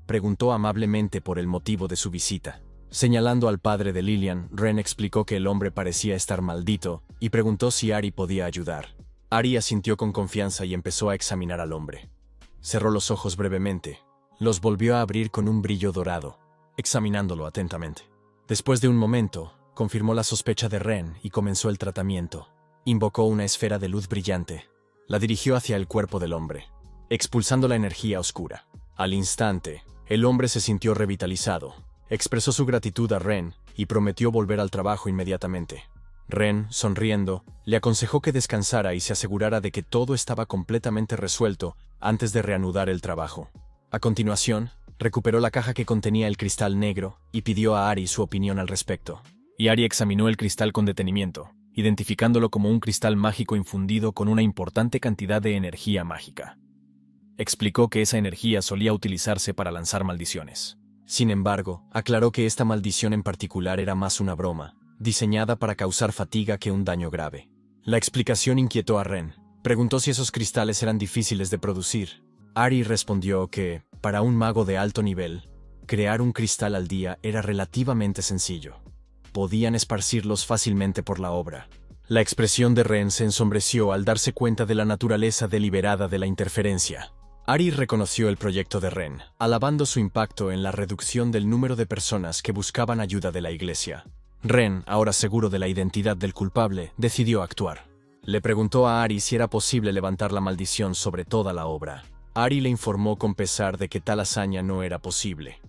Preguntó amablemente por el motivo de su visita. Señalando al padre de Lillian, Ren explicó que el hombre parecía estar maldito, y preguntó si Ari podía ayudar. Ari asintió con confianza y empezó a examinar al hombre. Cerró los ojos brevemente. Los volvió a abrir con un brillo dorado, examinándolo atentamente. Después de un momento, confirmó la sospecha de Ren y comenzó el tratamiento. Invocó una esfera de luz brillante. La dirigió hacia el cuerpo del hombre, expulsando la energía oscura. Al instante, el hombre se sintió revitalizado, expresó su gratitud a Ren y prometió volver al trabajo inmediatamente. Ren, sonriendo, le aconsejó que descansara y se asegurara de que todo estaba completamente resuelto antes de reanudar el trabajo. A continuación, recuperó la caja que contenía el cristal negro y pidió a Ari su opinión al respecto. Y Ari examinó el cristal con detenimiento, identificándolo como un cristal mágico infundido con una importante cantidad de energía mágica. Explicó que esa energía solía utilizarse para lanzar maldiciones. Sin embargo, aclaró que esta maldición en particular era más una broma, diseñada para causar fatiga que un daño grave. La explicación inquietó a Ren. Preguntó si esos cristales eran difíciles de producir. Ari respondió que, para un mago de alto nivel, crear un cristal al día era relativamente sencillo. Podían esparcirlos fácilmente por la obra. La expresión de Ren se ensombreció al darse cuenta de la naturaleza deliberada de la interferencia. Ari reconoció el proyecto de Ren, alabando su impacto en la reducción del número de personas que buscaban ayuda de la iglesia. Ren, ahora seguro de la identidad del culpable, decidió actuar. Le preguntó a Ari si era posible levantar la maldición sobre toda la obra. Ari le informó con pesar de que tal hazaña no era posible.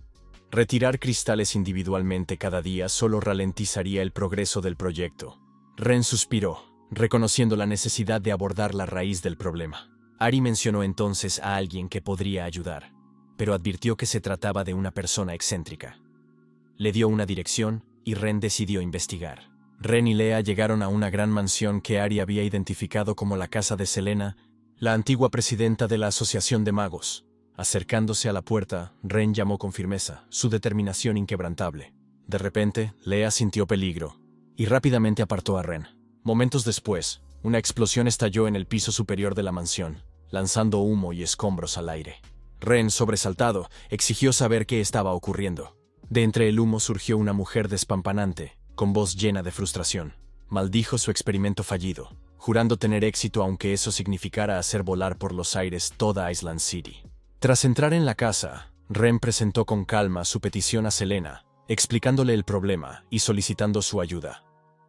Retirar cristales individualmente cada día solo ralentizaría el progreso del proyecto. Ren suspiró, reconociendo la necesidad de abordar la raíz del problema. Ari mencionó entonces a alguien que podría ayudar, pero advirtió que se trataba de una persona excéntrica. Le dio una dirección y Ren decidió investigar. Ren y Lea llegaron a una gran mansión que Ari había identificado como la casa de Selena, la antigua presidenta de la Asociación de Magos. Acercándose a la puerta, Ren llamó con firmeza, su determinación inquebrantable. De repente, Lea sintió peligro y rápidamente apartó a Ren. Momentos después, una explosión estalló en el piso superior de la mansión, lanzando humo y escombros al aire. Ren, sobresaltado, exigió saber qué estaba ocurriendo. De entre el humo surgió una mujer despampanante, con voz llena de frustración. Maldijo su experimento fallido, jurando tener éxito aunque eso significara hacer volar por los aires toda Island City. Tras entrar en la casa, Ren presentó con calma su petición a Selena, explicándole el problema y solicitando su ayuda.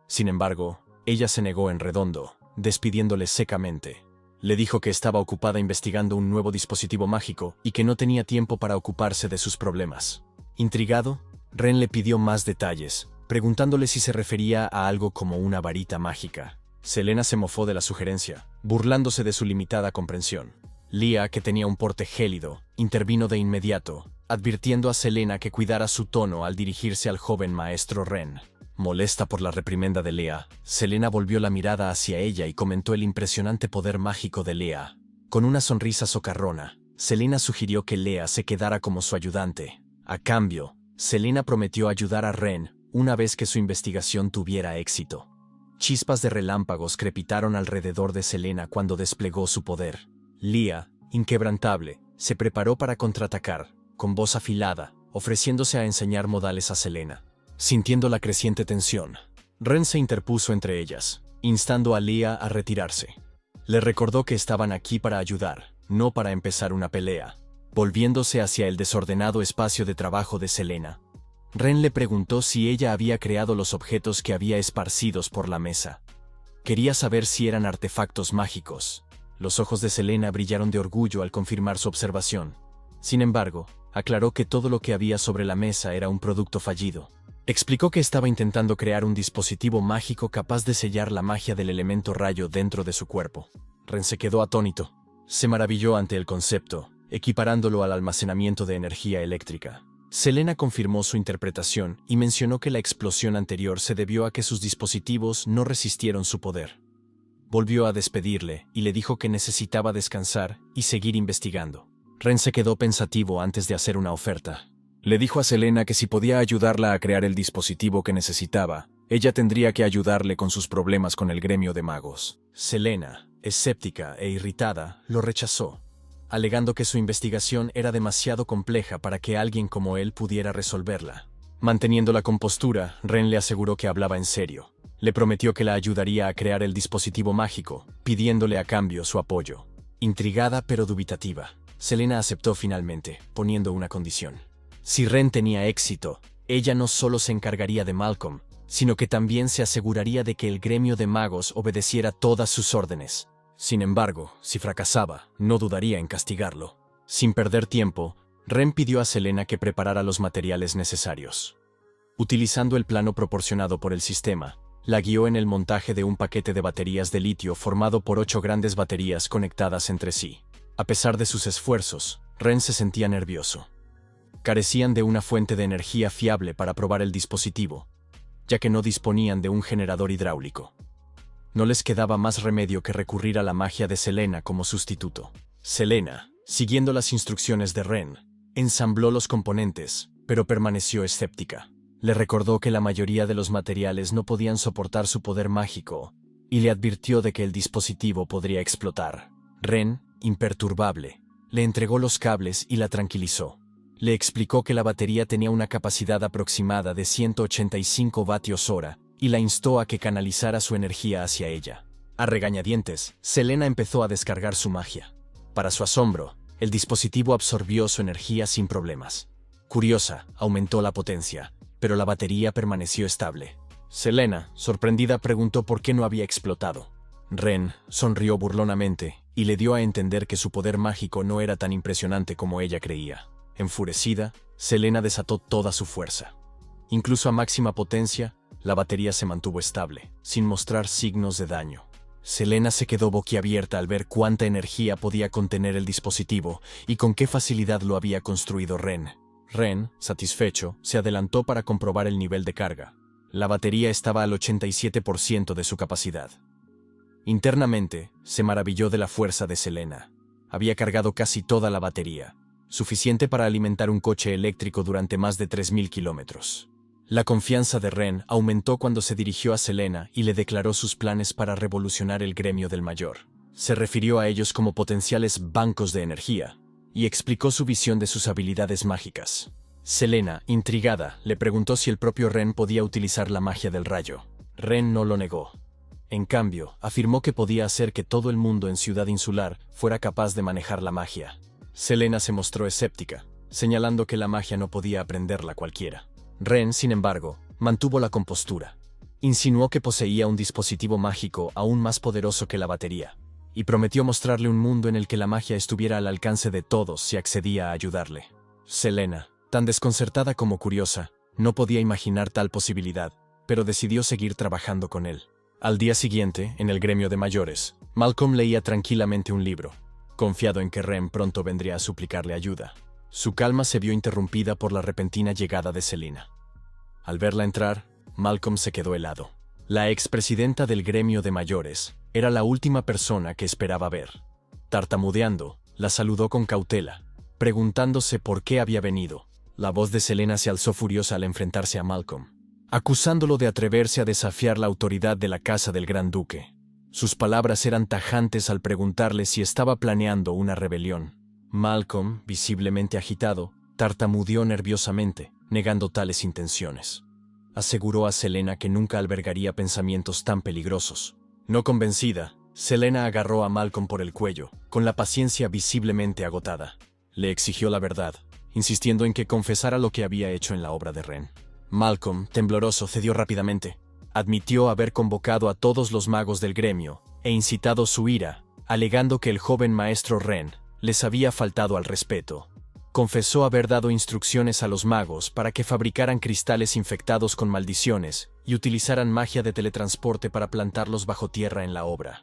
Sin embargo, ella se negó en redondo, despidiéndole secamente. Le dijo que estaba ocupada investigando un nuevo dispositivo mágico y que no tenía tiempo para ocuparse de sus problemas. Intrigado, Ren le pidió más detalles, preguntándole si se refería a algo como una varita mágica. Selena se mofó de la sugerencia, burlándose de su limitada comprensión. Leah, que tenía un porte gélido, intervino de inmediato, advirtiendo a Selena que cuidara su tono al dirigirse al joven maestro Ren. Molesta por la reprimenda de Leah, Selena volvió la mirada hacia ella y comentó el impresionante poder mágico de Leah. Con una sonrisa socarrona, Selena sugirió que Leah se quedara como su ayudante. A cambio, Selena prometió ayudar a Ren una vez que su investigación tuviera éxito. Chispas de relámpagos crepitaron alrededor de Selena cuando desplegó su poder. Leah, inquebrantable, se preparó para contraatacar, con voz afilada, ofreciéndose a enseñar modales a Selena. Sintiendo la creciente tensión, Ren se interpuso entre ellas, instando a Leah a retirarse. Le recordó que estaban aquí para ayudar, no para empezar una pelea. Volviéndose hacia el desordenado espacio de trabajo de Selena, Ren le preguntó si ella había creado los objetos que había esparcidos por la mesa. Quería saber si eran artefactos mágicos. Los ojos de Selena brillaron de orgullo al confirmar su observación. Sin embargo, aclaró que todo lo que había sobre la mesa era un producto fallido. Explicó que estaba intentando crear un dispositivo mágico capaz de sellar la magia del elemento rayo dentro de su cuerpo. Ren se quedó atónito. Se maravilló ante el concepto, equiparándolo al almacenamiento de energía eléctrica. Selena confirmó su interpretación y mencionó que la explosión anterior se debió a que sus dispositivos no resistieron su poder. Volvió a despedirle y le dijo que necesitaba descansar y seguir investigando. Ren se quedó pensativo antes de hacer una oferta. Le dijo a Selena que si podía ayudarla a crear el dispositivo que necesitaba, ella tendría que ayudarle con sus problemas con el gremio de magos. Selena, escéptica e irritada, lo rechazó, alegando que su investigación era demasiado compleja para que alguien como él pudiera resolverla. Manteniendo la compostura, Ren le aseguró que hablaba en serio. Le prometió que la ayudaría a crear el dispositivo mágico, pidiéndole a cambio su apoyo. Intrigada pero dubitativa, Selena aceptó finalmente, poniendo una condición. Si Ren tenía éxito, ella no solo se encargaría de Malcolm, sino que también se aseguraría de que el gremio de magos obedeciera todas sus órdenes. Sin embargo, si fracasaba, no dudaría en castigarlo. Sin perder tiempo, Ren pidió a Selena que preparara los materiales necesarios. Utilizando el plano proporcionado por el sistema, la guió en el montaje de un paquete de baterías de litio formado por 8 grandes baterías conectadas entre sí. A pesar de sus esfuerzos, Ren se sentía nervioso. Carecían de una fuente de energía fiable para probar el dispositivo, ya que no disponían de un generador hidráulico. No les quedaba más remedio que recurrir a la magia de Selena como sustituto. Selena, siguiendo las instrucciones de Ren, ensambló los componentes, pero permaneció escéptica. Le recordó que la mayoría de los materiales no podían soportar su poder mágico, y le advirtió de que el dispositivo podría explotar. Ren, imperturbable, le entregó los cables y la tranquilizó. Le explicó que la batería tenía una capacidad aproximada de 185 vatios hora y la instó a que canalizara su energía hacia ella. A regañadientes, Selena empezó a descargar su magia. Para su asombro, el dispositivo absorbió su energía sin problemas. Curiosa, aumentó la potencia, pero la batería permaneció estable. Selena, sorprendida, preguntó por qué no había explotado. Ren sonrió burlonamente y le dio a entender que su poder mágico no era tan impresionante como ella creía. Enfurecida, Selena desató toda su fuerza. Incluso a máxima potencia, la batería se mantuvo estable, sin mostrar signos de daño. Selena se quedó boquiabierta al ver cuánta energía podía contener el dispositivo y con qué facilidad lo había construido Ren. Ren, satisfecho, se adelantó para comprobar el nivel de carga. La batería estaba al 87% de su capacidad. Internamente, se maravilló de la fuerza de Selena. Había cargado casi toda la batería, suficiente para alimentar un coche eléctrico durante más de 3.000 kilómetros. La confianza de Ren aumentó cuando se dirigió a Selena y le declaró sus planes para revolucionar el gremio del Mayor. Se refirió a ellos como potenciales bancos de energía y explicó su visión de sus habilidades mágicas. Selena, intrigada, le preguntó si el propio Ren podía utilizar la magia del rayo. Ren no lo negó. En cambio, afirmó que podía hacer que todo el mundo en Ciudad Insular fuera capaz de manejar la magia. Selena se mostró escéptica, señalando que la magia no podía aprenderla cualquiera. Ren, sin embargo, mantuvo la compostura. Insinuó que poseía un dispositivo mágico aún más poderoso que la batería, y prometió mostrarle un mundo en el que la magia estuviera al alcance de todos si accedía a ayudarle. Selena, tan desconcertada como curiosa, no podía imaginar tal posibilidad, pero decidió seguir trabajando con él. Al día siguiente, en el gremio de mayores, Malcolm leía tranquilamente un libro, confiado en que Ren pronto vendría a suplicarle ayuda. Su calma se vio interrumpida por la repentina llegada de Selena. Al verla entrar, Malcolm se quedó helado. La expresidenta del gremio de mayores era la última persona que esperaba ver. Tartamudeando, la saludó con cautela, preguntándose por qué había venido. La voz de Selena se alzó furiosa al enfrentarse a Malcolm, acusándolo de atreverse a desafiar la autoridad de la casa del Gran Duque. Sus palabras eran tajantes al preguntarle si estaba planeando una rebelión. Malcolm, visiblemente agitado, tartamudeó nerviosamente, negando tales intenciones. Aseguró a Selena que nunca albergaría pensamientos tan peligrosos. No convencida, Selena agarró a Malcolm por el cuello, con la paciencia visiblemente agotada. Le exigió la verdad, insistiendo en que confesara lo que había hecho en la obra de Ren. Malcolm, tembloroso, cedió rápidamente. Admitió haber convocado a todos los magos del gremio e incitado su ira, alegando que el joven maestro Ren les había faltado al respeto. Confesó haber dado instrucciones a los magos para que fabricaran cristales infectados con maldiciones y utilizaran magia de teletransporte para plantarlos bajo tierra en la obra.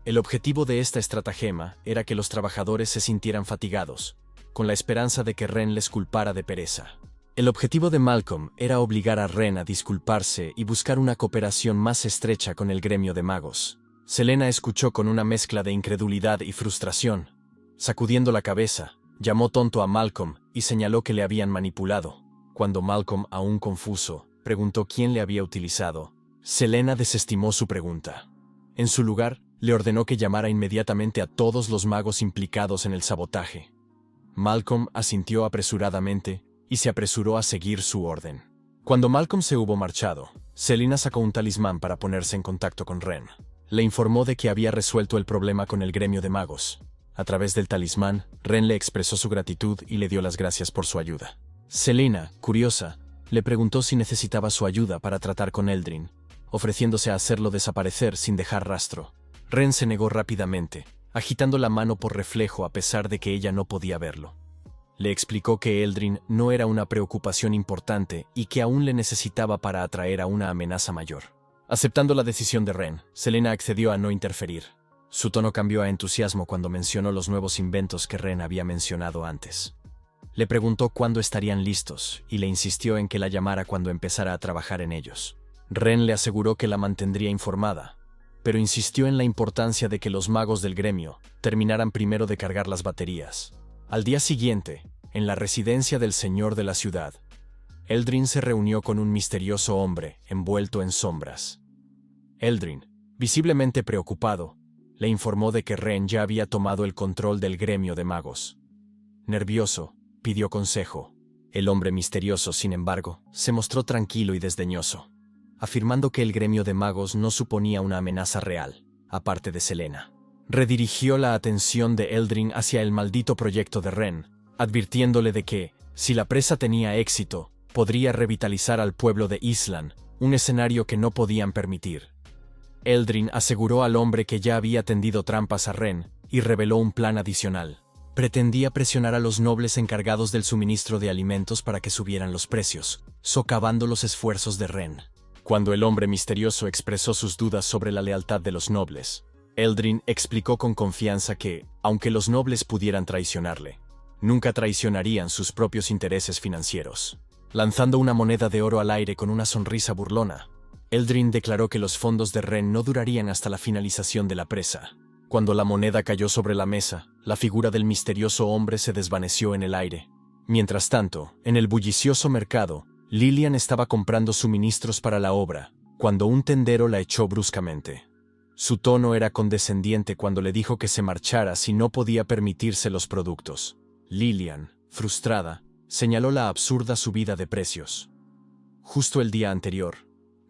El objetivo de esta estratagema era que los trabajadores se sintieran fatigados, con la esperanza de que Ren les culpara de pereza. El objetivo de Malcolm era obligar a Ren a disculparse y buscar una cooperación más estrecha con el gremio de magos. Selena escuchó con una mezcla de incredulidad y frustración. Sacudiendo la cabeza, llamó tonto a Malcolm y señaló que le habían manipulado. Cuando Malcolm, aún confuso, preguntó quién le había utilizado, Selena desestimó su pregunta. En su lugar, le ordenó que llamara inmediatamente a todos los magos implicados en el sabotaje. Malcolm asintió apresuradamente y se apresuró a seguir su orden. Cuando Malcolm se hubo marchado, Selena sacó un talismán para ponerse en contacto con Ren. Le informó de que había resuelto el problema con el gremio de magos. A través del talismán, Ren le expresó su gratitud y le dio las gracias por su ayuda. Selena, curiosa, le preguntó si necesitaba su ayuda para tratar con Eldrin, ofreciéndose a hacerlo desaparecer sin dejar rastro. Ren se negó rápidamente, agitando la mano por reflejo a pesar de que ella no podía verlo. Le explicó que Eldrin no era una preocupación importante y que aún le necesitaba para atraer a una amenaza mayor. Aceptando la decisión de Ren, Selena accedió a no interferir. Su tono cambió a entusiasmo cuando mencionó los nuevos inventos que Ren había mencionado antes. Le preguntó cuándo estarían listos y le insistió en que la llamara cuando empezara a trabajar en ellos. Ren le aseguró que la mantendría informada, pero insistió en la importancia de que los magos del gremio terminaran primero de cargar las baterías. Al día siguiente, en la residencia del señor de la ciudad, Eldrin se reunió con un misterioso hombre envuelto en sombras. Eldrin, visiblemente preocupado, le informó de que Ren ya había tomado el control del gremio de magos. Nervioso, pidió consejo. El hombre misterioso, sin embargo, se mostró tranquilo y desdeñoso, afirmando que el gremio de magos no suponía una amenaza real, aparte de Selena. Redirigió la atención de Eldrin hacia el maldito proyecto de Ren, advirtiéndole de que, si la presa tenía éxito, podría revitalizar al pueblo de Islan, un escenario que no podían permitir. Eldrin aseguró al hombre que ya había tendido trampas a Ren y reveló un plan adicional. Pretendía presionar a los nobles encargados del suministro de alimentos para que subieran los precios, socavando los esfuerzos de Ren. Cuando el hombre misterioso expresó sus dudas sobre la lealtad de los nobles, Eldrin explicó con confianza que, aunque los nobles pudieran traicionarle, nunca traicionarían sus propios intereses financieros. Lanzando una moneda de oro al aire con una sonrisa burlona, Eldrin declaró que los fondos de Ren no durarían hasta la finalización de la presa. Cuando la moneda cayó sobre la mesa, la figura del misterioso hombre se desvaneció en el aire. Mientras tanto, en el bullicioso mercado, Lillian estaba comprando suministros para la obra, cuando un tendero la echó bruscamente. Su tono era condescendiente cuando le dijo que se marchara si no podía permitirse los productos. Lillian, frustrada, señaló la absurda subida de precios. Justo el día anterior,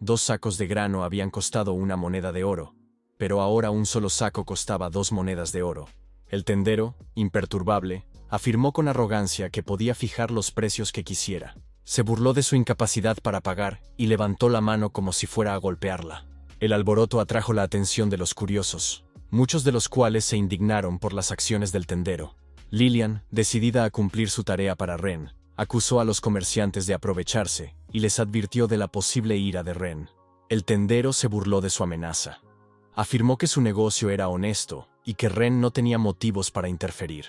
2 sacos de grano habían costado una moneda de oro, pero ahora un solo saco costaba 2 monedas de oro. El tendero, imperturbable, afirmó con arrogancia que podía fijar los precios que quisiera. Se burló de su incapacidad para pagar y levantó la mano como si fuera a golpearla. El alboroto atrajo la atención de los curiosos. muchos de los cuales se indignaron por las acciones del tendero. Lillian, decidida a cumplir su tarea para Ren, acusó a los comerciantes de aprovecharse y les advirtió de la posible ira de Ren. El tendero se burló de su amenaza. Afirmó que su negocio era honesto y que Ren no tenía motivos para interferir.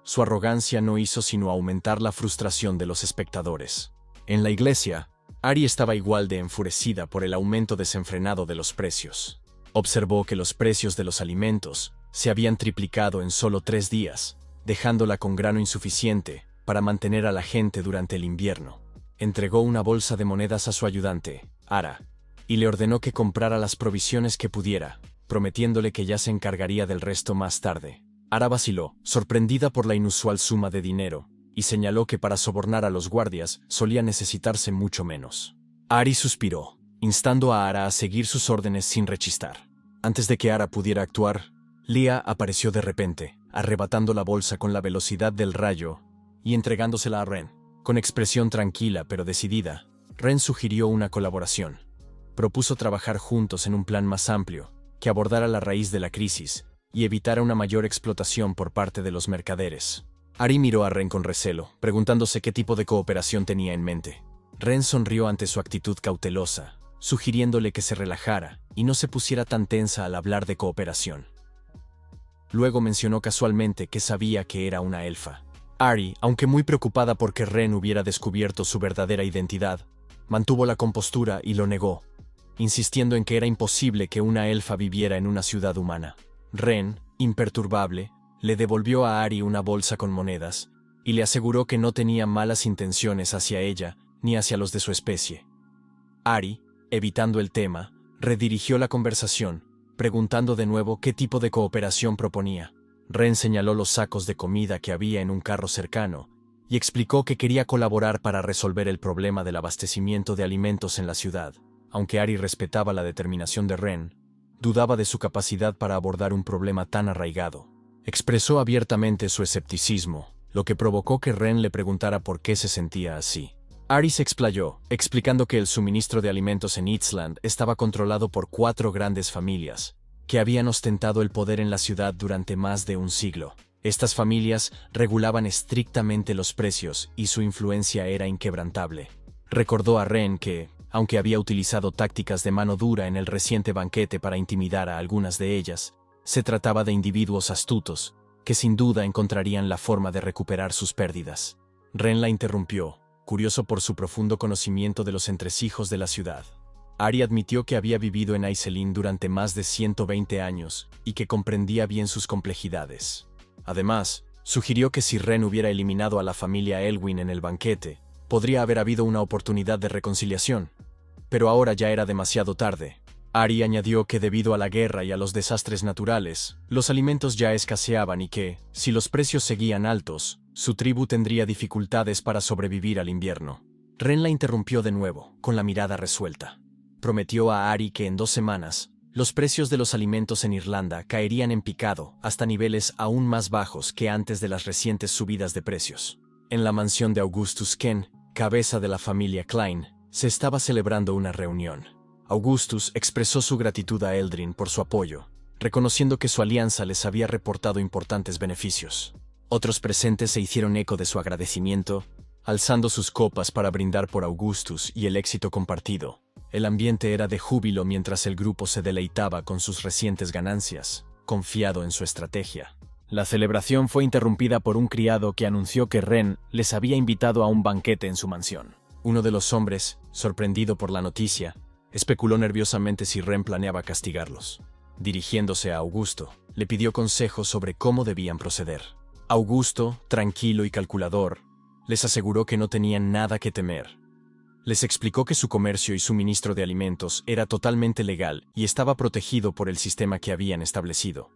Su arrogancia no hizo sino aumentar la frustración de los espectadores. En la iglesia, Ari estaba igual de enfurecida por el aumento desenfrenado de los precios. Observó que los precios de los alimentos se habían triplicado en solo 3 días, dejándola con grano insuficiente para mantener a la gente durante el invierno. Entregó una bolsa de monedas a su ayudante, Ara, y le ordenó que comprara las provisiones que pudiera, prometiéndole que ya se encargaría del resto más tarde. Ara vaciló, sorprendida por la inusual suma de dinero, y señaló que para sobornar a los guardias solía necesitarse mucho menos. Ari suspiró, instando a Ara a seguir sus órdenes sin rechistar. Antes de que Ara pudiera actuar, Leah apareció de repente, arrebatando la bolsa con la velocidad del rayo y entregándosela a Ren. Con expresión tranquila pero decidida, Ren sugirió una colaboración. Propuso trabajar juntos en un plan más amplio, que abordara la raíz de la crisis y evitara una mayor explotación por parte de los mercaderes. Ari miró a Ren con recelo, preguntándose qué tipo de cooperación tenía en mente. Ren sonrió ante su actitud cautelosa, sugiriéndole que se relajara y no se pusiera tan tensa al hablar de cooperación. Luego mencionó casualmente que sabía que era una elfa. Ari, aunque muy preocupada por que Ren hubiera descubierto su verdadera identidad, mantuvo la compostura y lo negó, insistiendo en que era imposible que una elfa viviera en una ciudad humana. Ren, imperturbable, le devolvió a Ari una bolsa con monedas y le aseguró que no tenía malas intenciones hacia ella ni hacia los de su especie. Ari, evitando el tema, redirigió la conversación, preguntando de nuevo qué tipo de cooperación proponía. Ren señaló los sacos de comida que había en un carro cercano y explicó que quería colaborar para resolver el problema del abastecimiento de alimentos en la ciudad. Aunque Ari respetaba la determinación de Ren, dudaba de su capacidad para abordar un problema tan arraigado. Expresó abiertamente su escepticismo, lo que provocó que Ren le preguntara por qué se sentía así. Ari se explayó, explicando que el suministro de alimentos en Eastland estaba controlado por 4 grandes familias, que habían ostentado el poder en la ciudad durante más de un siglo. Estas familias regulaban estrictamente los precios y su influencia era inquebrantable. Recordó a Ren que, aunque había utilizado tácticas de mano dura en el reciente banquete para intimidar a algunas de ellas, se trataba de individuos astutos, que sin duda encontrarían la forma de recuperar sus pérdidas. Ren la interrumpió, curioso por su profundo conocimiento de los entresijos de la ciudad. Ari admitió que había vivido en Aiselin durante más de 120 años y que comprendía bien sus complejidades. Además, sugirió que si Ren hubiera eliminado a la familia Elwyn en el banquete, podría haber habido una oportunidad de reconciliación. Pero ahora ya era demasiado tarde. Ari añadió que debido a la guerra y a los desastres naturales, los alimentos ya escaseaban y que, si los precios seguían altos, su tribu tendría dificultades para sobrevivir al invierno. Ren la interrumpió de nuevo, con la mirada resuelta. Prometió a Ari que en 2 semanas, los precios de los alimentos en Irlanda caerían en picado hasta niveles aún más bajos que antes de las recientes subidas de precios. En la mansión de Augustus Ken, cabeza de la familia Klein, se estaba celebrando una reunión. Augustus expresó su gratitud a Eldrin por su apoyo, reconociendo que su alianza les había reportado importantes beneficios. Otros presentes se hicieron eco de su agradecimiento, alzando sus copas para brindar por Augustus y el éxito compartido. El ambiente era de júbilo mientras el grupo se deleitaba con sus recientes ganancias, confiado en su estrategia. La celebración fue interrumpida por un criado que anunció que Ren les había invitado a un banquete en su mansión. Uno de los hombres, sorprendido por la noticia, especuló nerviosamente si Ren planeaba castigarlos. Dirigiéndose a Augusto, le pidió consejos sobre cómo debían proceder. Augusto, tranquilo y calculador, les aseguró que no tenían nada que temer. Les explicó que su comercio y suministro de alimentos era totalmente legal y estaba protegido por el sistema que habían establecido.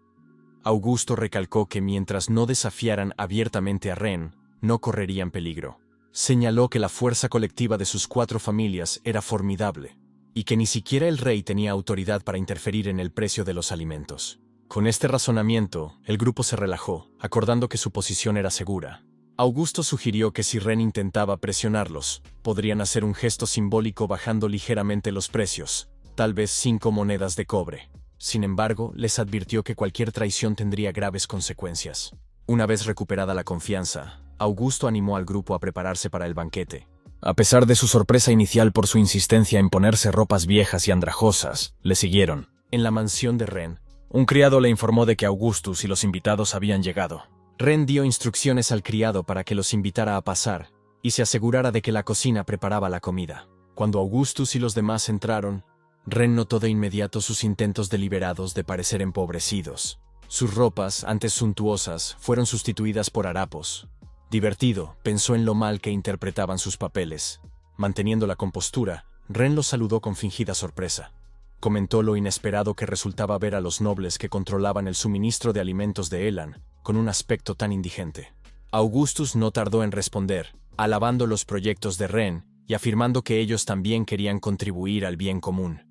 Augusto recalcó que mientras no desafiaran abiertamente a Ren, no correrían peligro. Señaló que la fuerza colectiva de sus 4 familias era formidable, y que ni siquiera el rey tenía autoridad para interferir en el precio de los alimentos. Con este razonamiento, el grupo se relajó, acordando que su posición era segura. Augusto sugirió que si Ren intentaba presionarlos, podrían hacer un gesto simbólico bajando ligeramente los precios, tal vez 5 monedas de cobre. Sin embargo, les advirtió que cualquier traición tendría graves consecuencias. Una vez recuperada la confianza, Augusto animó al grupo a prepararse para el banquete. A pesar de su sorpresa inicial por su insistencia en ponerse ropas viejas y andrajosas, le siguieron. En la mansión de Ren, Un criado le informó de que Augustus y los invitados habían llegado. Ren dio instrucciones al criado para que los invitara a pasar y se asegurara de que la cocina preparaba la comida. Cuando Augustus y los demás entraron, Ren notó de inmediato sus intentos deliberados de parecer empobrecidos. Sus ropas, antes suntuosas, fueron sustituidas por harapos. Divertido, pensó en lo mal que interpretaban sus papeles. Manteniendo la compostura, Ren los saludó con fingida sorpresa. Comentó lo inesperado que resultaba ver a los nobles que controlaban el suministro de alimentos de Elan, con un aspecto tan indigente. Augustus no tardó en responder, alabando los proyectos de Ren y afirmando que ellos también querían contribuir al bien común.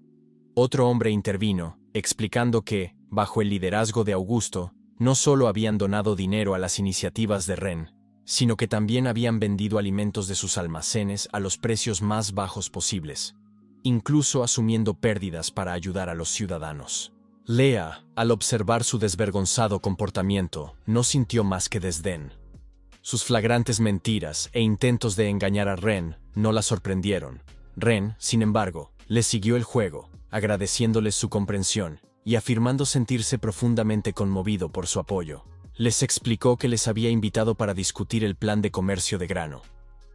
Otro hombre intervino, explicando que, bajo el liderazgo de Augusto, no solo habían donado dinero a las iniciativas de Ren, sino que también habían vendido alimentos de sus almacenes a los precios más bajos posibles, incluso asumiendo pérdidas para ayudar a los ciudadanos. Lea, al observar su desvergonzado comportamiento, no sintió más que desdén. Sus flagrantes mentiras e intentos de engañar a Ren no la sorprendieron. Ren, sin embargo, les siguió el juego, agradeciéndoles su comprensión y afirmando sentirse profundamente conmovido por su apoyo. Les explicó que les había invitado para discutir el plan de comercio de grano.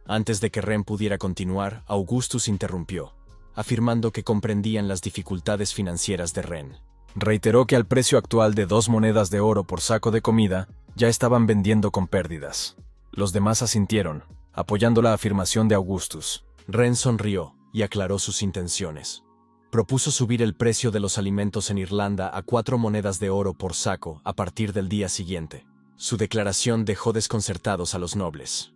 Antes de que Ren pudiera continuar, Augustus interrumpió, afirmando que comprendían las dificultades financieras de Ren. Reiteró que al precio actual de 2 monedas de oro por saco de comida, ya estaban vendiendo con pérdidas. Los demás asintieron, apoyando la afirmación de Augustus. Ren sonrió y aclaró sus intenciones. Propuso subir el precio de los alimentos en Irlanda a 4 monedas de oro por saco a partir del día siguiente. Su declaración dejó desconcertados a los nobles.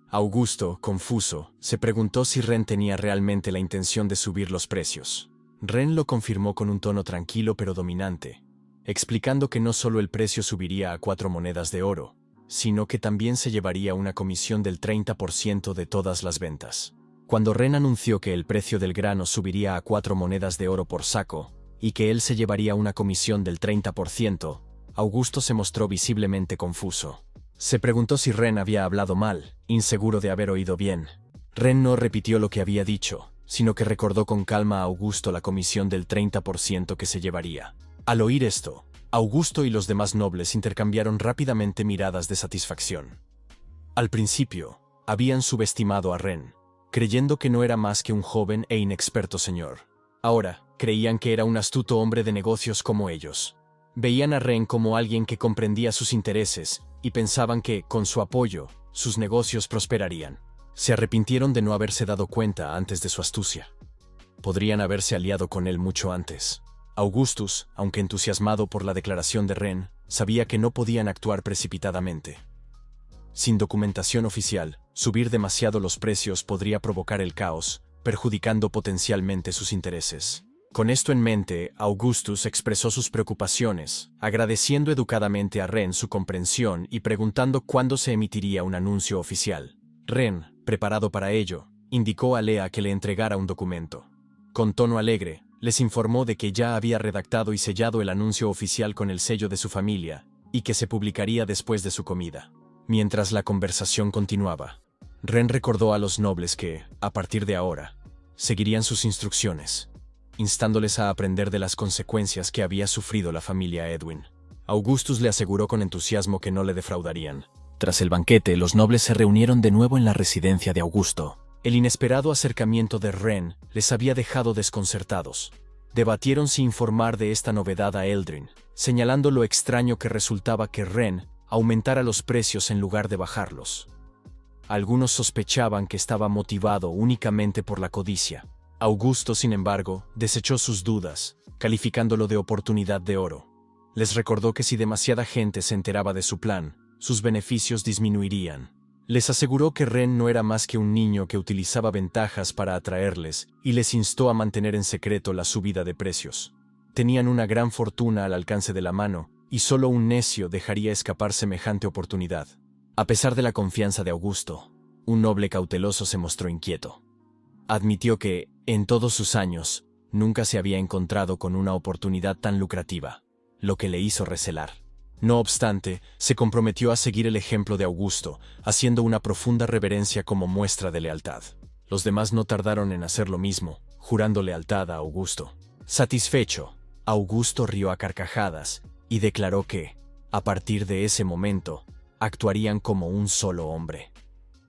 Augusto, confuso, se preguntó si Ren tenía realmente la intención de subir los precios. Ren lo confirmó con un tono tranquilo pero dominante, explicando que no solo el precio subiría a 4 monedas de oro, sino que también se llevaría una comisión del 30% de todas las ventas. Cuando Ren anunció que el precio del grano subiría a 4 monedas de oro por saco, y que él se llevaría una comisión del 30%, Augusto se mostró visiblemente confuso. Se preguntó si Ren había hablado mal, inseguro de haber oído bien. Ren no repitió lo que había dicho, sino que recordó con calma a Augusto la comisión del 30% que se llevaría. Al oír esto, Augusto y los demás nobles intercambiaron rápidamente miradas de satisfacción. Al principio, habían subestimado a Ren, creyendo que no era más que un joven e inexperto señor. Ahora, creían que era un astuto hombre de negocios como ellos. Veían a Ren como alguien que comprendía sus intereses y pensaban que, con su apoyo, sus negocios prosperarían. Se arrepintieron de no haberse dado cuenta antes de su astucia. Podrían haberse aliado con él mucho antes. Augustus, aunque entusiasmado por la declaración de Ren, sabía que no podían actuar precipitadamente. Sin documentación oficial, subir demasiado los precios podría provocar el caos, perjudicando potencialmente sus intereses. Con esto en mente, Augustus expresó sus preocupaciones, agradeciendo educadamente a Ren su comprensión y preguntando cuándo se emitiría un anuncio oficial. Ren, preparado para ello, indicó a Lea que le entregara un documento. Con tono alegre, les informó de que ya había redactado y sellado el anuncio oficial con el sello de su familia, y que se publicaría después de su comida. Mientras la conversación continuaba, Ren recordó a los nobles que, a partir de ahora, seguirían sus instrucciones, instándoles a aprender de las consecuencias que había sufrido la familia Edwin. Augustus le aseguró con entusiasmo que no le defraudarían. Tras el banquete, los nobles se reunieron de nuevo en la residencia de Augusto. El inesperado acercamiento de Ren les había dejado desconcertados. Debatieron si informar de esta novedad a Eldrin, señalando lo extraño que resultaba que Ren aumentara los precios en lugar de bajarlos. Algunos sospechaban que estaba motivado únicamente por la codicia. Augusto, sin embargo, desechó sus dudas, calificándolo de oportunidad de oro. Les recordó que si demasiada gente se enteraba de su plan, sus beneficios disminuirían. Les aseguró que Ren no era más que un niño que utilizaba ventajas para atraerles y les instó a mantener en secreto la subida de precios. Tenían una gran fortuna al alcance de la mano, y solo un necio dejaría escapar semejante oportunidad. A pesar de la confianza de Augusto, un noble cauteloso se mostró inquieto. Admitió que, en todos sus años, Nunca se había encontrado con una oportunidad tan lucrativa, lo que le hizo recelar. No obstante, se comprometió a seguir el ejemplo de Augusto, haciendo una profunda reverencia como muestra de lealtad. Los demás no tardaron en hacer lo mismo, jurando lealtad a Augusto. Satisfecho, Augusto rió a carcajadas y declaró que, a partir de ese momento, actuarían como un solo hombre.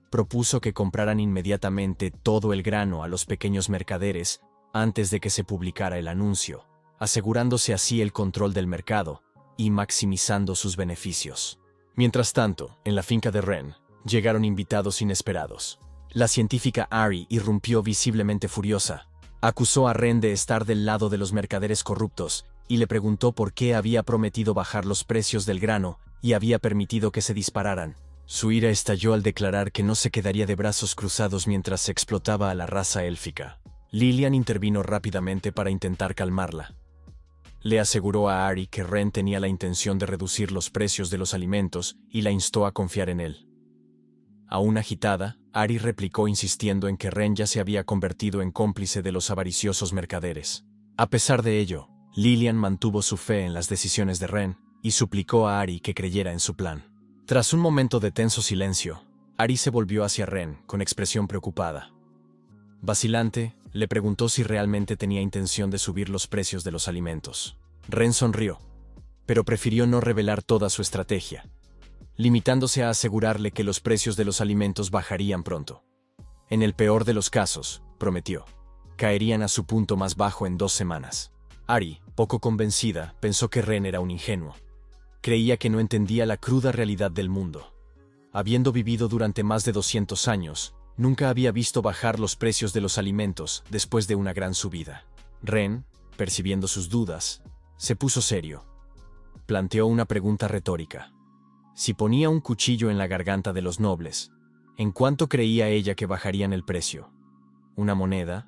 Propuso que compraran inmediatamente todo el grano a los pequeños mercaderes antes de que se publicara el anuncio, asegurándose así el control del mercado y maximizando sus beneficios. Mientras tanto, en la finca de Ren, llegaron invitados inesperados. La científica Ari irrumpió visiblemente furiosa. Acusó a Ren de estar del lado de los mercaderes corruptos y le preguntó por qué había prometido bajar los precios del grano y había permitido que se dispararan. Su ira estalló al declarar que no se quedaría de brazos cruzados mientras se explotaba a la raza élfica. Lilian intervino rápidamente para intentar calmarla. Le aseguró a Ari que Ren tenía la intención de reducir los precios de los alimentos y la instó a confiar en él. Aún agitada, Ari replicó insistiendo en que Ren ya se había convertido en cómplice de los avariciosos mercaderes. A pesar de ello, Lilian mantuvo su fe en las decisiones de Ren y suplicó a Ari que creyera en su plan. Tras un momento de tenso silencio, Ari se volvió hacia Ren con expresión preocupada. Vacilante, le preguntó si realmente tenía intención de subir los precios de los alimentos. Ren sonrió, pero prefirió no revelar toda su estrategia, limitándose a asegurarle que los precios de los alimentos bajarían pronto. En el peor de los casos, prometió, caerían a su punto más bajo en 2 semanas. Ari, poco convencida, pensó que Ren era un ingenuo. Creía que no entendía la cruda realidad del mundo. Habiendo vivido durante más de 200 años, nunca había visto bajar los precios de los alimentos después de una gran subida. Ren, percibiendo sus dudas, se puso serio. Planteó una pregunta retórica. Si ponía un cuchillo en la garganta de los nobles, ¿en cuánto creía ella que bajarían el precio? ¿1 moneda?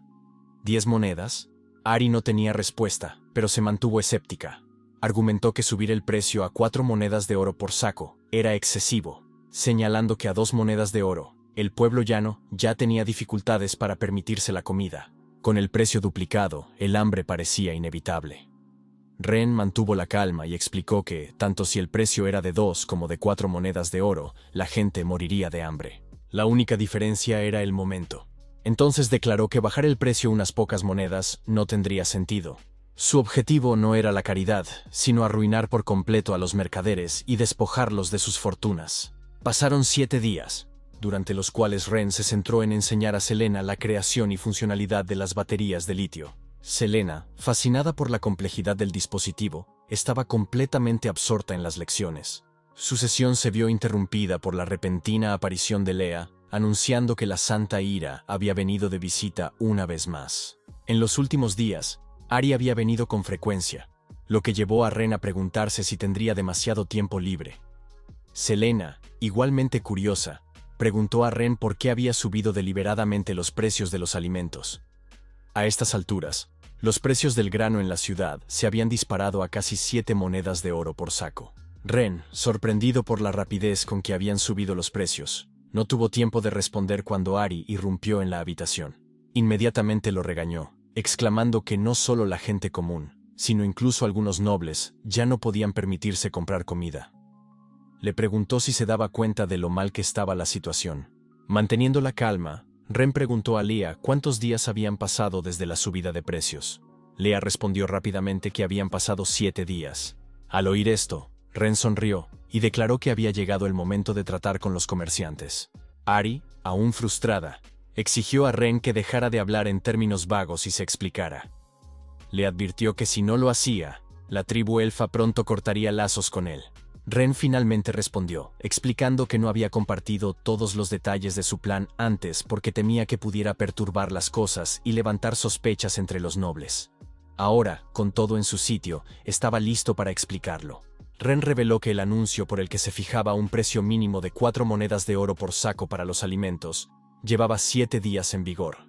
¿10 monedas? Ari no tenía respuesta, pero se mantuvo escéptica. Argumentó que subir el precio a 4 monedas de oro por saco era excesivo, señalando que a 2 monedas de oro, el pueblo llano ya tenía dificultades para permitirse la comida. Con el precio duplicado, el hambre parecía inevitable. Ren mantuvo la calma y explicó que, tanto si el precio era de 2 como de 4 monedas de oro, la gente moriría de hambre. La única diferencia era el momento. Entonces declaró que bajar el precio unas pocas monedas no tendría sentido. Su objetivo no era la caridad, sino arruinar por completo a los mercaderes y despojarlos de sus fortunas. Pasaron 7 días, durante los cuales Ren se centró en enseñar a Selena la creación y funcionalidad de las baterías de litio. Selena, fascinada por la complejidad del dispositivo, estaba completamente absorta en las lecciones. Su sesión se vio interrumpida por la repentina aparición de Lea, anunciando que la Santa Ira había venido de visita una vez más. En los últimos días, Ari había venido con frecuencia, lo que llevó a Ren a preguntarse si tendría demasiado tiempo libre. Selena, igualmente curiosa, preguntó a Ren por qué había subido deliberadamente los precios de los alimentos. A estas alturas, los precios del grano en la ciudad se habían disparado a casi 7 monedas de oro por saco. Ren, sorprendido por la rapidez con que habían subido los precios, no tuvo tiempo de responder cuando Ari irrumpió en la habitación. Inmediatamente lo regañó, exclamando que no solo la gente común, sino incluso algunos nobles, ya no podían permitirse comprar comida. Le preguntó si se daba cuenta de lo mal que estaba la situación. Manteniendo la calma, Ren preguntó a Lea cuántos días habían pasado desde la subida de precios. Lea respondió rápidamente que habían pasado 7 días. Al oír esto, Ren sonrió y declaró que había llegado el momento de tratar con los comerciantes. Ari, aún frustrada, exigió a Ren que dejara de hablar en términos vagos y se explicara. Le advirtió que si no lo hacía, la tribu elfa pronto cortaría lazos con él. Ren finalmente respondió, explicando que no había compartido todos los detalles de su plan antes porque temía que pudiera perturbar las cosas y levantar sospechas entre los nobles. Ahora, con todo en su sitio, estaba listo para explicarlo. Ren reveló que el anuncio por el que se fijaba un precio mínimo de 4 monedas de oro por saco para los alimentos llevaba 7 días en vigor.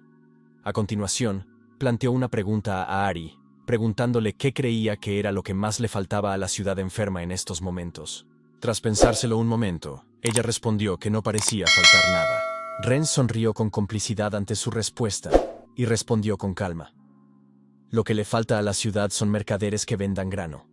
A continuación, planteó una pregunta a Ari, preguntándole qué creía que era lo que más le faltaba a la ciudad enferma en estos momentos. Tras pensárselo un momento, ella respondió que no parecía faltar nada. Ren sonrió con complicidad ante su respuesta y respondió con calma. Lo que le falta a la ciudad son mercaderes que vendan grano.